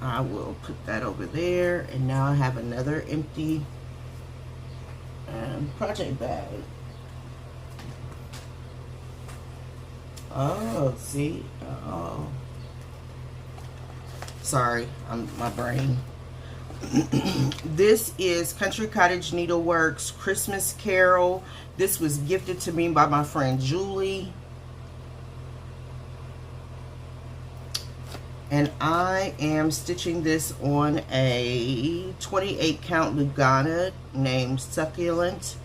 Speaker 1: I will put that over there, and now I have another empty project bag. Oh, see? Oh. Sorry, my brain. This is Country Cottage Needleworks Christmas Carol. This was gifted to me by my friend Julie. And I am stitching this on a 28 count Lugana named Succulent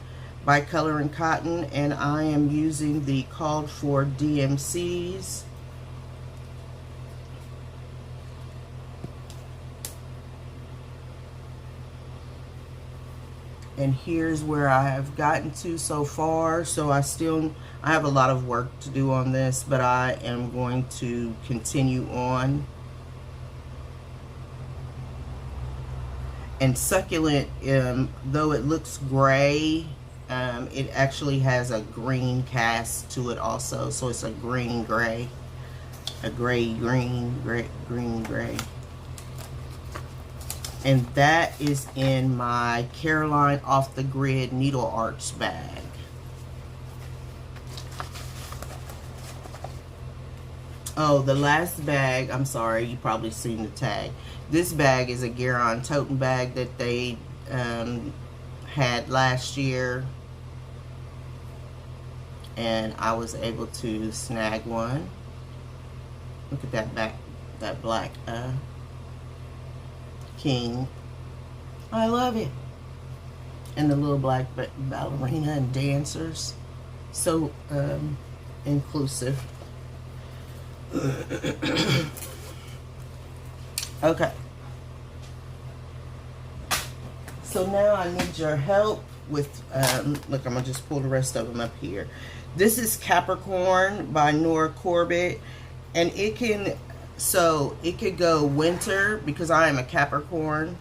Speaker 1: by Color and Cotton, and I am using the called for DMCs. And here's where I have gotten to so far. So I have a lot of work to do on this, but I am going to continue on. And Succulent, though it looks gray, it actually has a green cast to it also. So it's a green gray, a gray green, green gray. And that is in my Caroline Off the Grid Needle Arts bag. Oh, the last bag, I'm sorry, you probably seen the tag. This bag is a Garon toting bag that they had last year. And I was able to snag one. Look at that black king. I love it. And the little black ballerina and dancers. So inclusive. Okay. So now I need your help with, look, I'm going to just pull the rest of them up here. This is Capricorn by Nora Corbett. And it can, so it could go winter because I am a Capricorn.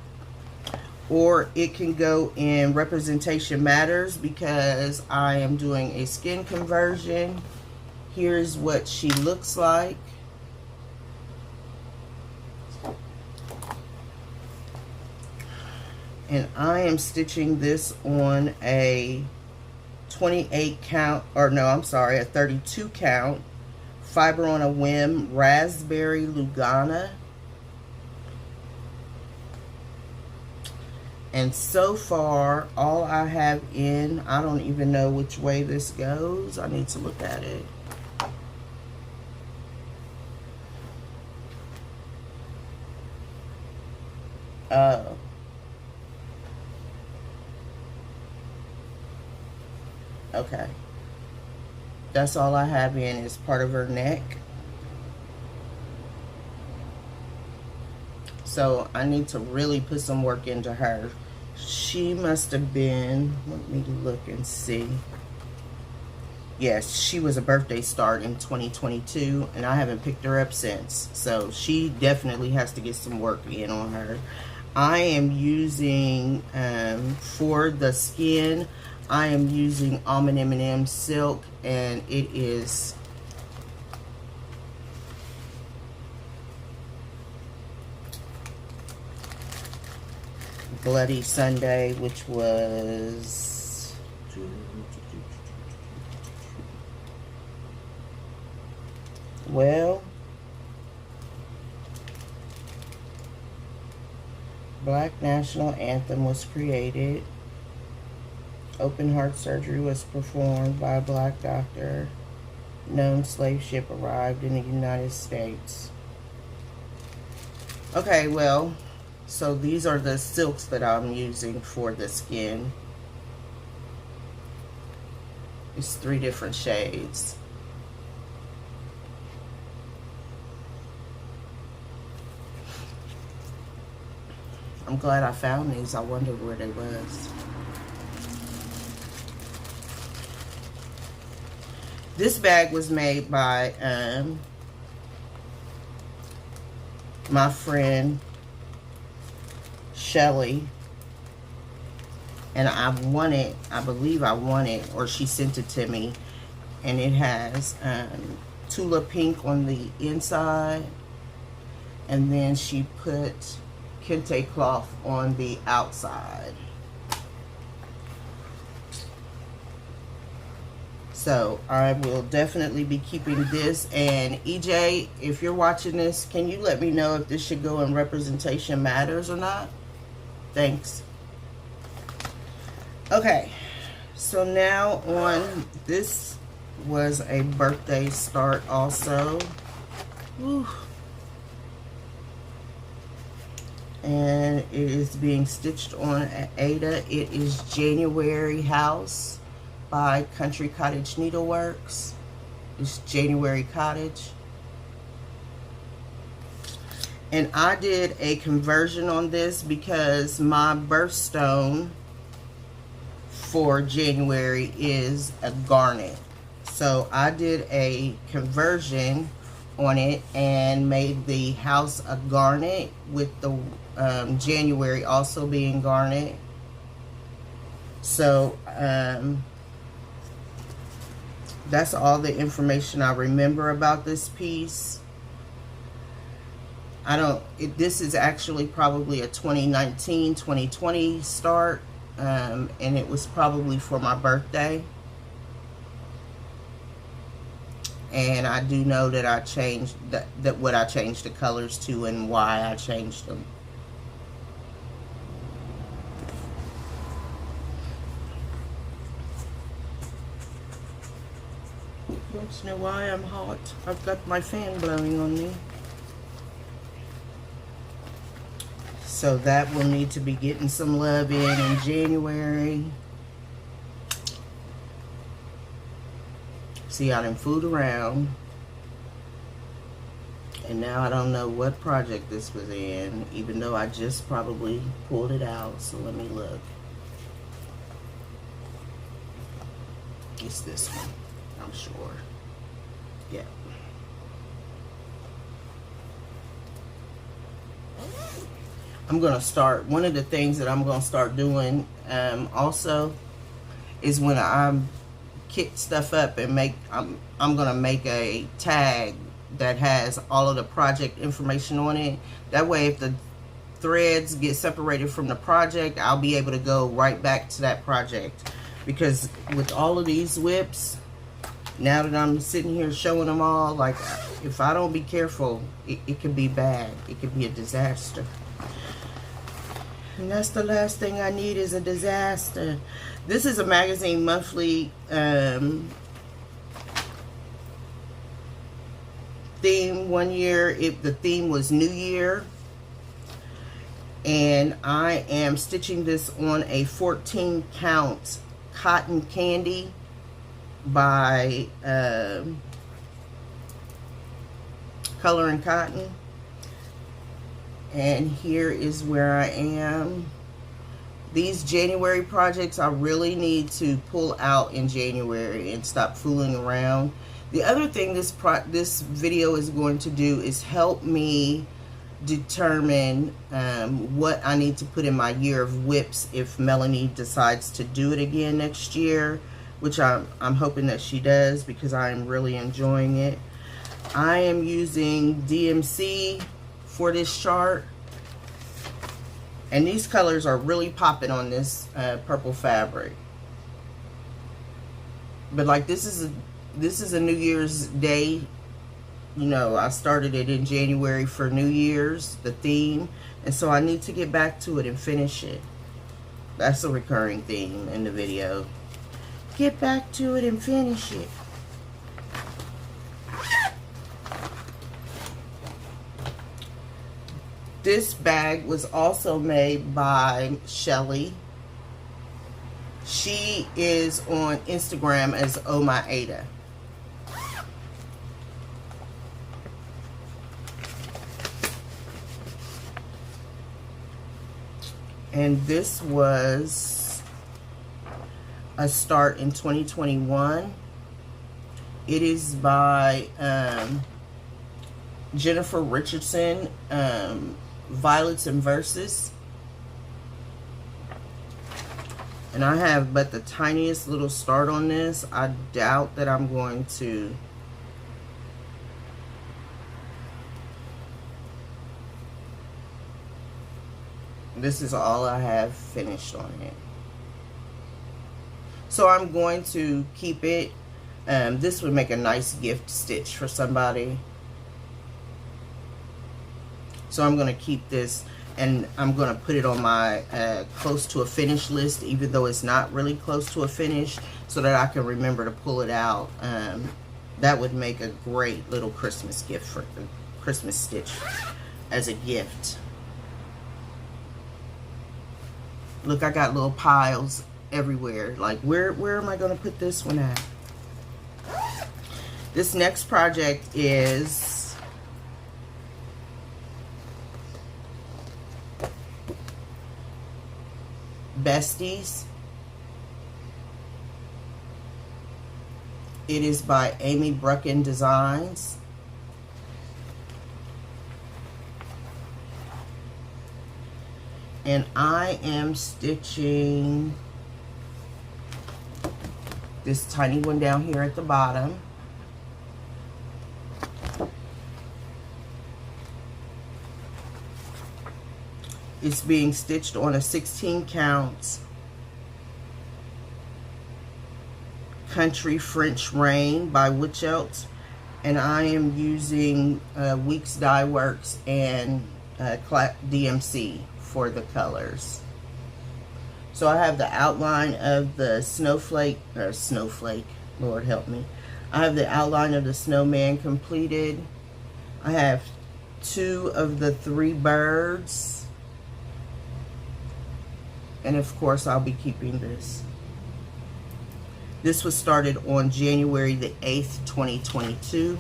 Speaker 1: Or it can go in Representation Matters because I am doing a skin conversion. Here's what she looks like. And I am stitching this on a 28 count, or no, I'm sorry, a 32 count Fiber on a Whim Raspberry Lugana. And so far, all I have in, I don't even know which way this goes. I need to look at it. Oh. Okay. That's all I have in is part of her neck. So I need to really put some work into her. She must have been, let me look and see. Yes, she was a birthday start in 2022, and I haven't picked her up since. So she definitely has to get some work in on her. I am using, for the skin, I am using Almond M&M Silk, and it is Bloody Sunday, which was well, Black National Anthem was created. Open heart surgery was performed by a black doctor. Known slave ship arrived in the United States. Okay, well, so these are the silks that I'm using for the skin. It's 3 different shades. I'm glad I found these. I wondered where they was. This bag was made by my friend Shelly, and I believe I won it, or she sent it to me, and it has Tula Pink on the inside, and then she put kente cloth on the outside. So I will definitely be keeping this. And EJ, if you're watching this, can you let me know if this should go in Representation Matters or not? Thanks. Okay, so now on, this was a birthday start also. Whew. And it is being stitched on Ada. It is January House by Country Cottage Needleworks. It's January Cottage. And I did a conversion on this because my birthstone for January is a garnet. So I did a conversion on it and made the house a garnet with the January also being garnet. So that's all the information I remember about this piece. This is actually probably a 2019, 2020 start, and it was probably for my birthday. And I do know that I changed what I changed the colors to and why I changed them. Don't know why I'm hot. I've got my fan blowing on me. So that will need to be getting some love in January. See, I done fooled around. And now I don't know what project this was in, even though I just probably pulled it out. So let me look. It's this one, I'm sure. Yeah. I'm gonna start, one of the things that I'm gonna start doing also is when I kit stuff up and make, I'm gonna make a tag that has all of the project information on it. That way if the threads get separated from the project, I'll be able to go right back to that project. Because with all of these whips, now that I'm sitting here showing them all, like, if I don't be careful, it could be bad. It could be a disaster. And that's the last thing I need, is a disaster. This is a magazine monthly theme. One year, the theme was New Year. And I am stitching this on a 14 count cotton candy by Color and Cotton. And here is where I am. These January projects I really need to pull out in January and stop fooling around. The other thing this video is going to do is help me determine what I need to put in my year of whips if Melanie decides to do it again next year, which I'm hoping that she does, because I'm really enjoying it. I am using DMC for this chart, and these colors are really popping on this purple fabric. But like, this is a New Year's Day. You know, I started it in January for New Year's, the theme, and so I need to get back to it and finish it. That's a recurring theme in the video. Get back to it and finish it. This bag was also made by Shelly. She is on Instagram as Oh My Ada. And this was a start in 2021. It is by Jennifer Richardson, Violets and Verses. And I have but the tiniest little start on this. I doubt that I'm going to this is all I have finished on it. So I'm going to keep it. This would make a nice gift stitch for somebody. So I'm going to keep this, and I'm going to put it on my close to a finish list, even though it's not really close to a finish, so that I can remember to pull it out. That would make a great little Christmas gift, for Christmas stitch as a gift. Look, I got little piles everywhere. Like, where am I going to put this one at? This next project is Besties. It is by Amy Brucken Designs. And I am stitching this tiny one down here at the bottom. It's being stitched on a 16 count Country French Rain by Witchelt. And I am using Weeks Dye Works and DMC for the colors. So I have the outline of the snowflake, Lord help me. I have the outline of the snowman completed. I have 2 of the 3 birds. And of course, I'll be keeping this. This was started on January the 8th, 2022.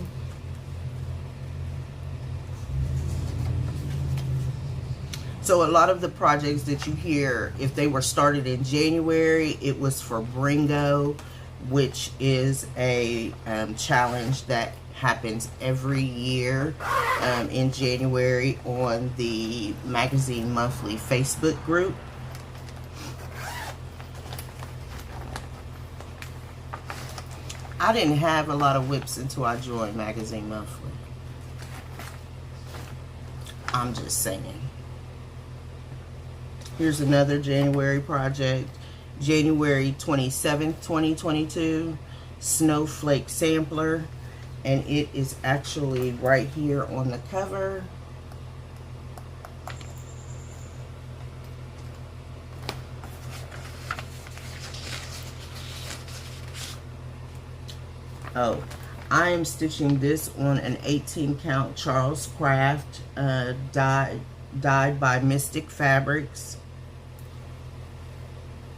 Speaker 1: So a lot of the projects that you hear, if they were started in January, it was for Bringo, which is a challenge that happens every year in January on the Magazine Monthly Facebook group. I didn't have a lot of whips until I joined Magazine Monthly. I'm just saying. Here's another January project. January 27th, 2022. Snowflake Sampler. And it is actually right here on the cover. Oh, I am stitching this on an 18 count Charles Craft dyed by Mystic Fabrics.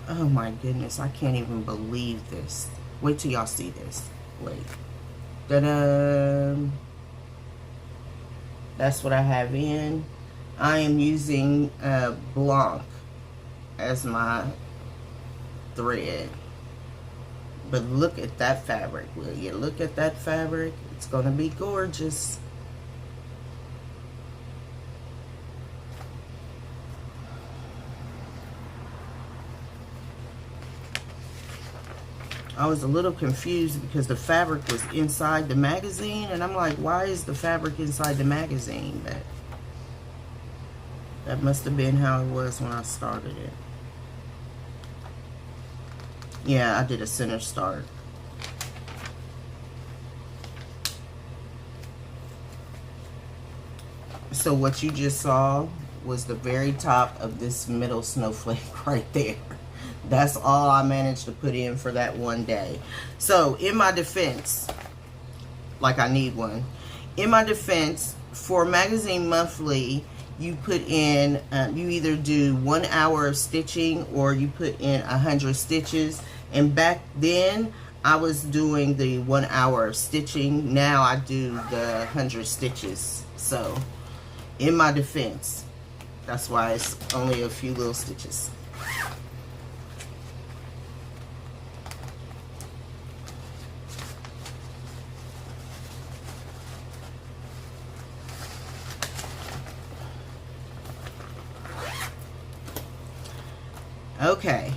Speaker 1: Oh my goodness, I can't even believe this. Wait till y'all see this. Wait. Ta-da! That's what I have in. I am using Blanc as my thread. But look at that fabric, will you? Look at that fabric. It's going to be gorgeous. I was a little confused because the fabric was inside the magazine. And I'm like, why is the fabric inside the magazine? But that must have been how it was when I started it. Yeah, I did a center start. So what you just saw was the very top of this middle snowflake right there. That's all I managed to put in for that one day. So in my defense, like I need one. In my defense, for Magazine Monthly, you put in, you either do 1 hour of stitching or you put in 100 stitches. And back then, I was doing the 1 hour of stitching. Now I do the 100 stitches. So, in my defense, that's why it's only a few little stitches. Okay,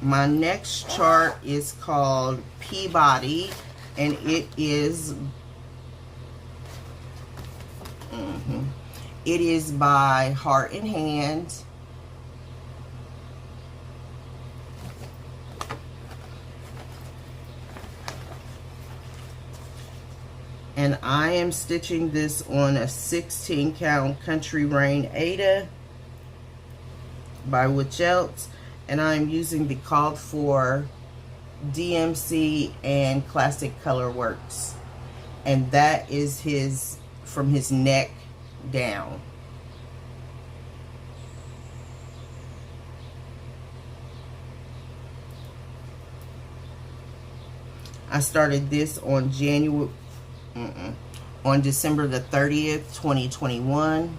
Speaker 1: my next chart is called Peabody, and it is by Heart and Hand. And I am stitching this on a 16 count Country Rain Ada by Which Else, and I'm using the called for DMC and Classic Color Works, and that is his from his neck down. I started this on December the 30th, 2021.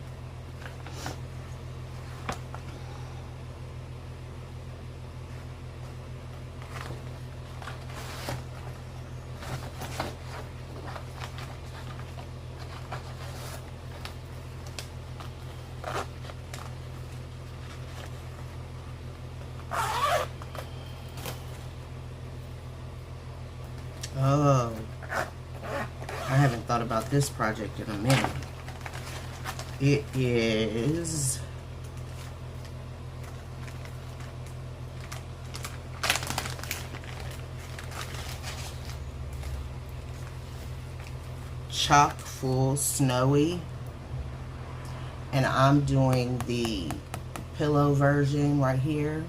Speaker 1: Oh, I haven't thought about this project in a minute. It is Chock Full Snowy, and I'm doing the pillow version right here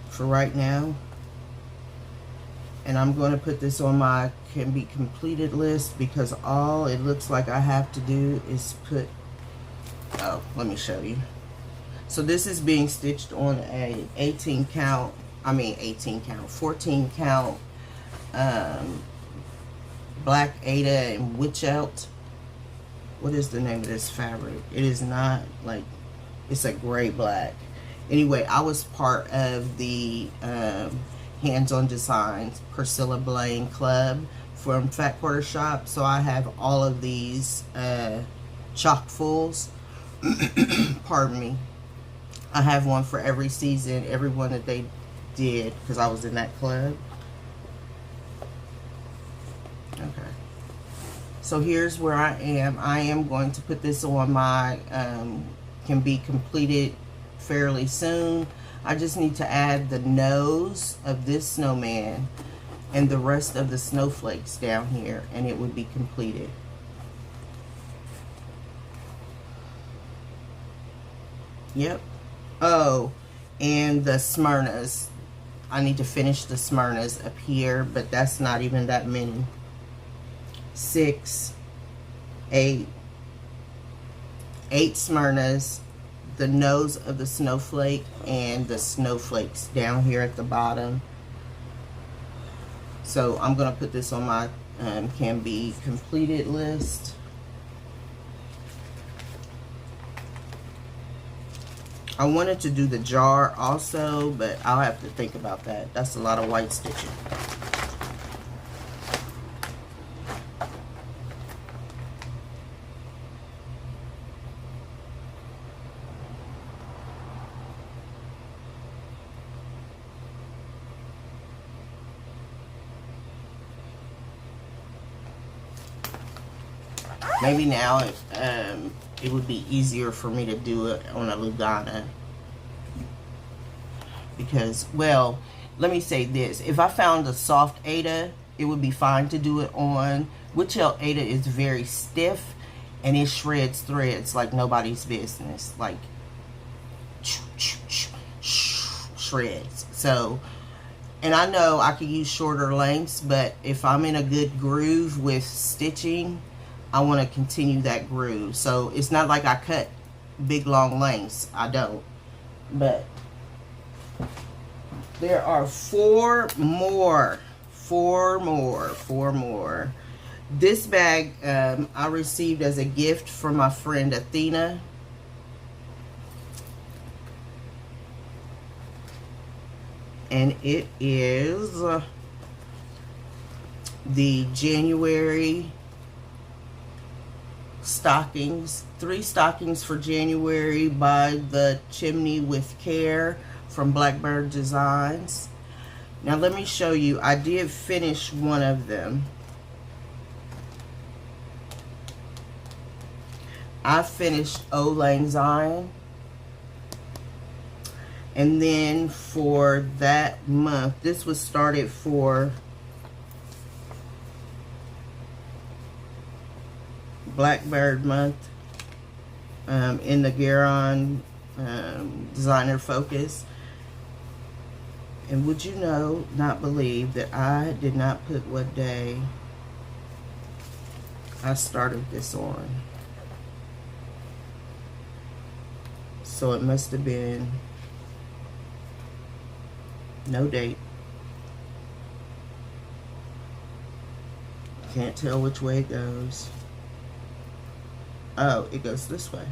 Speaker 1: for right now. And I'm going to put this on my can be completed list because all it looks like I have to do is put, oh, let me show you. So this is being stitched on a 14 count black Ada and witch out. What is the name of this fabric? It is not like, it's a gray black. Anyway, I was part of the Hands-on Designs Priscilla Blaine Club from Fat Quarter Shop. So I have all of these chock-fulls. Pardon me. I have one for every season, every one that they did, because I was in that club. Okay. So here's where I am. I am going to put this on my, can be completed fairly soon. I just need to add the nose of this snowman and the rest of the snowflakes down here, and it would be completed. Yep. Oh, and the Smyrnas. I need to finish the Smyrnas up here, but that's not even that many. 6, 8 Smyrnas, the nose of the snowflake, and the snowflakes down here at the bottom. So I'm going to put this on my can be completed list. I wanted to do the jar also, but I'll have to think about that. That's a lot of white stitching. Maybe now it would be easier for me to do it on a Lugana. Because, well, let me say this. If I found a soft Ada, it would be fine to do it on. Witch-tail Ada is very stiff, and it shreds threads like nobody's business. Like, shreds. So, and I know I could use shorter lengths, but if I'm in a good groove with stitching, I want to continue that groove. So it's not like I cut big long lengths. I don't. But there are 4 more. This bag I received as a gift from my friend Athena. And it is the January stockings. 3 stockings for January by the Chimney with Care from Blackbird Designs. Now let me show you. I did finish one of them. I finished Auld Lang Syne. And then for that month, this was started for Blackbird month in the Garon Designer Focus. And would you know, not believe, that I did not put what day I started this on. So it must have been no date. Can't tell which way it goes. Oh, it goes this way.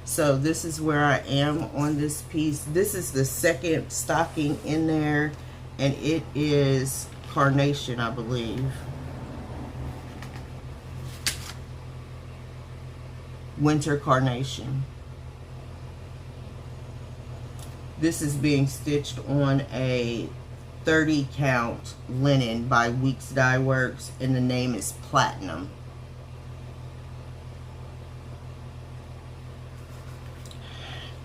Speaker 1: So this is where I am on this piece. This is the second stocking in there, and it is Carnation, I believe. Winter Carnation. This is being stitched on a 30 count linen by Weeks Dye Works, and the name is Platinum.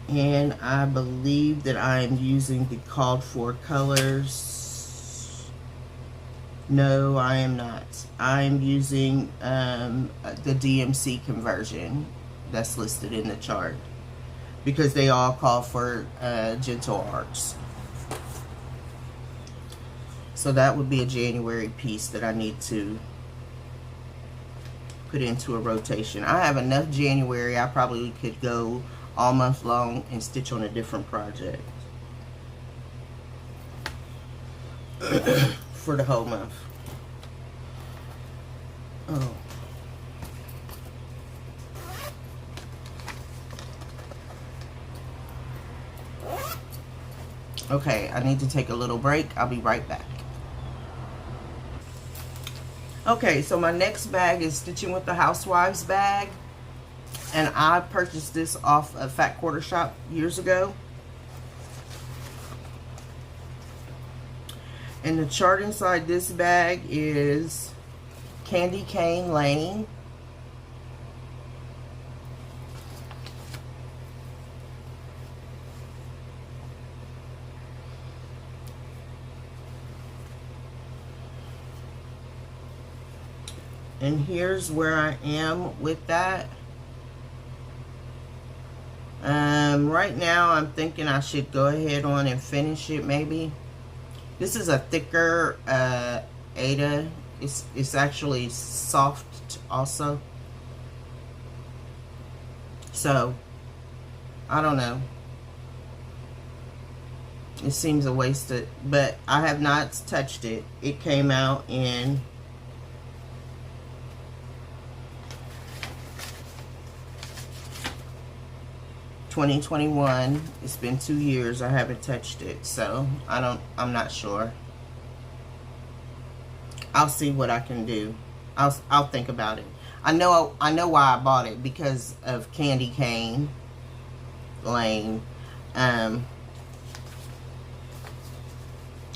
Speaker 1: And I believe that I am using the called for colors. No, I am not. I am using the DMC conversion that's listed in the chart, because they all call for Gentle Arts. So that would be a January piece that I need to put into a rotation. I have enough January. I probably could go all month long and stitch on a different project for the whole month. Oh. Okay, I need to take a little break. I'll be right back. Okay, so my next bag is Stitching with the Housewives bag. And I purchased this off a Fat Quarter Shop years ago. And the chart inside this bag is Candy Cane Lane. And here's where I am with that. Right now I'm thinking I should go ahead on and finish it maybe. This is a thicker Ada. It's actually soft also. So, I don't know. It seems a waste of, but I have not touched it. It came out in 2021. It's been 2 years. I haven't touched it, so I'm not sure. I'll see what I can do. I'll think about it. I know why I bought it, because of Candy Cane Lane. And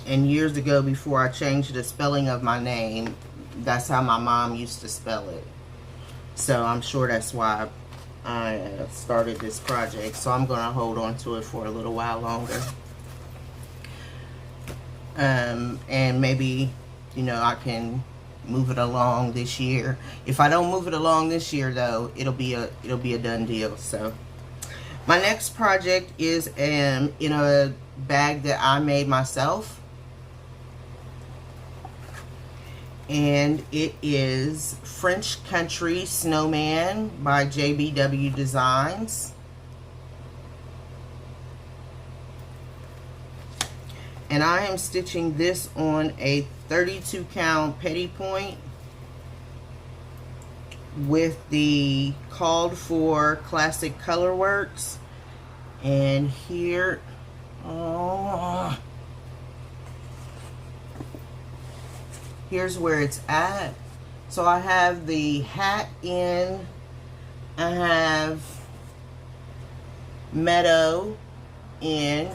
Speaker 1: years ago, before I changed the spelling of my name, that's how my mom used to spell it. So I'm sure that's why I started this project. So I'm going to hold on to it for a little while longer. And maybe, you know, I can move it along this year. If I don't move it along this year, though, it'll be a done deal. So my next project is in a bag that I made myself. And it is French Country Snowman by JBW Designs. And I am stitching this on a 32 count petty point with the called for classic color works. And here, here's where it's at. So I have the hat in, I have meadow in,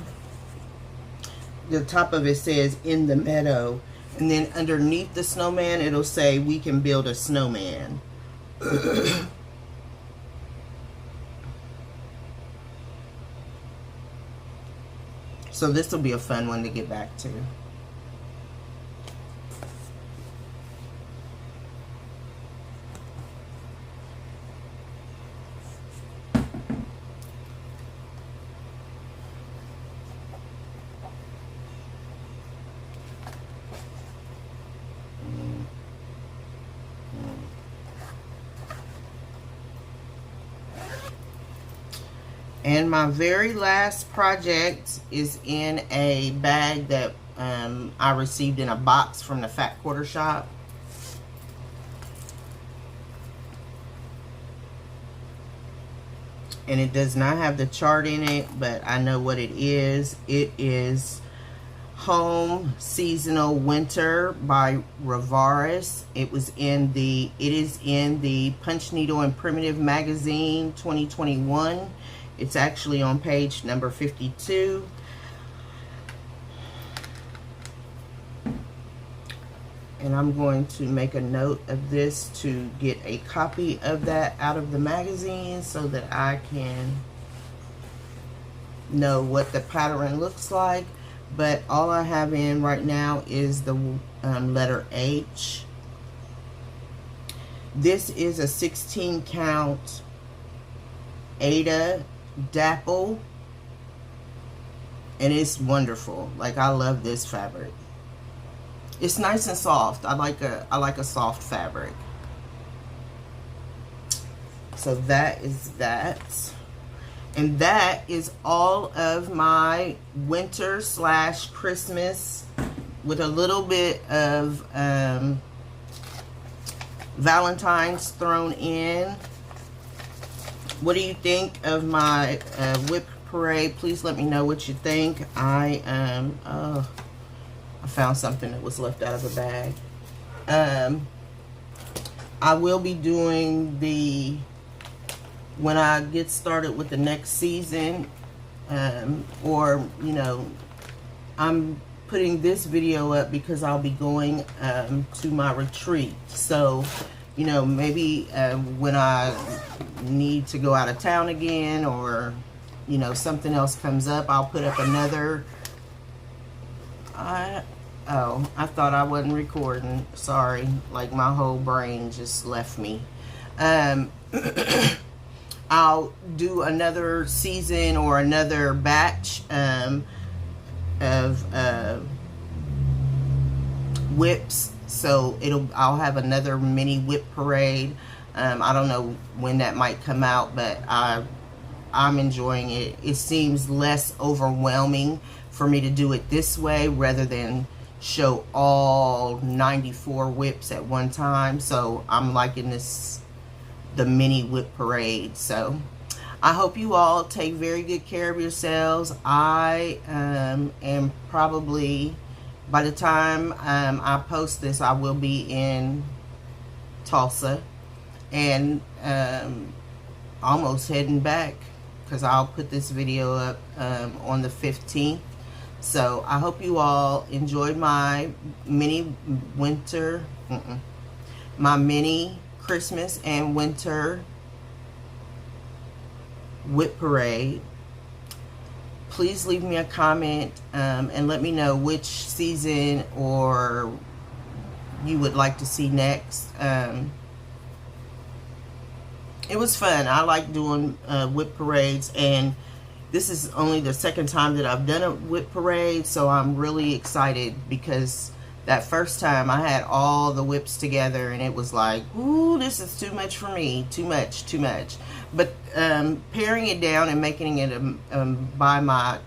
Speaker 1: the top of it says in the meadow, and then underneath the snowman it'll say we can build a snowman. So this will be a fun one to get back to. And my very last project is in a bag that I received in a box from the Fat Quarter Shop. And it does not have the chart in it, but I know what it is. It is Home Seasonal Winter by Ravaris. It is in the Punch Needle and Primitive Magazine 2021. It's actually on page number 52. And I'm going to make a note of this to get a copy of that out of the magazine so that I can know what the pattern looks like. But all I have in right now is the letter H. This is a 16 count Ada Dapple, and it's wonderful. Like, I love this fabric. It's nice and soft. I like a soft fabric. So that is that. And that is all of my winter slash Christmas with a little bit of Valentine's thrown in. What do you think of my whip parade? Please let me know what you think. I found something that was left out of the bag. I will be doing when I get started with the next season, or, you know, I'm putting this video up because I'll be going to my retreat. So, you know, maybe when I need to go out of town again, or, you know, something else comes up, I'll put up another. Oh, I thought I wasn't recording. Sorry, like my whole brain just left me. I'll do another season or another batch of whips. So I'll have another mini whip parade. I don't know when that might come out, but I'm enjoying it. It seems less overwhelming for me to do it this way rather than show all 94 whips at one time. So I'm liking the mini whip parade. So I hope you all take very good care of yourselves. I am probably, by the time I post this, I will be in Tulsa, and almost heading back, because I'll put this video up on the 15th. So I hope you all enjoyed my mini Christmas and winter whip parade. Please leave me a comment and let me know which season or you would like to see next. It was fun. I like doing whip parades, and this is only the second time that I've done a whip parade, so I'm really excited, because that first time I had all the whips together and it was like, ooh, this is too much for me. Too much. But paring it down and making it by my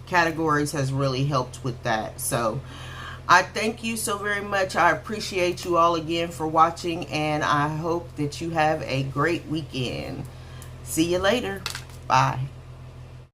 Speaker 1: categories has really helped with that. So I thank you so very much. I appreciate you all again for watching, and I hope that you have a great weekend. See you later. Bye.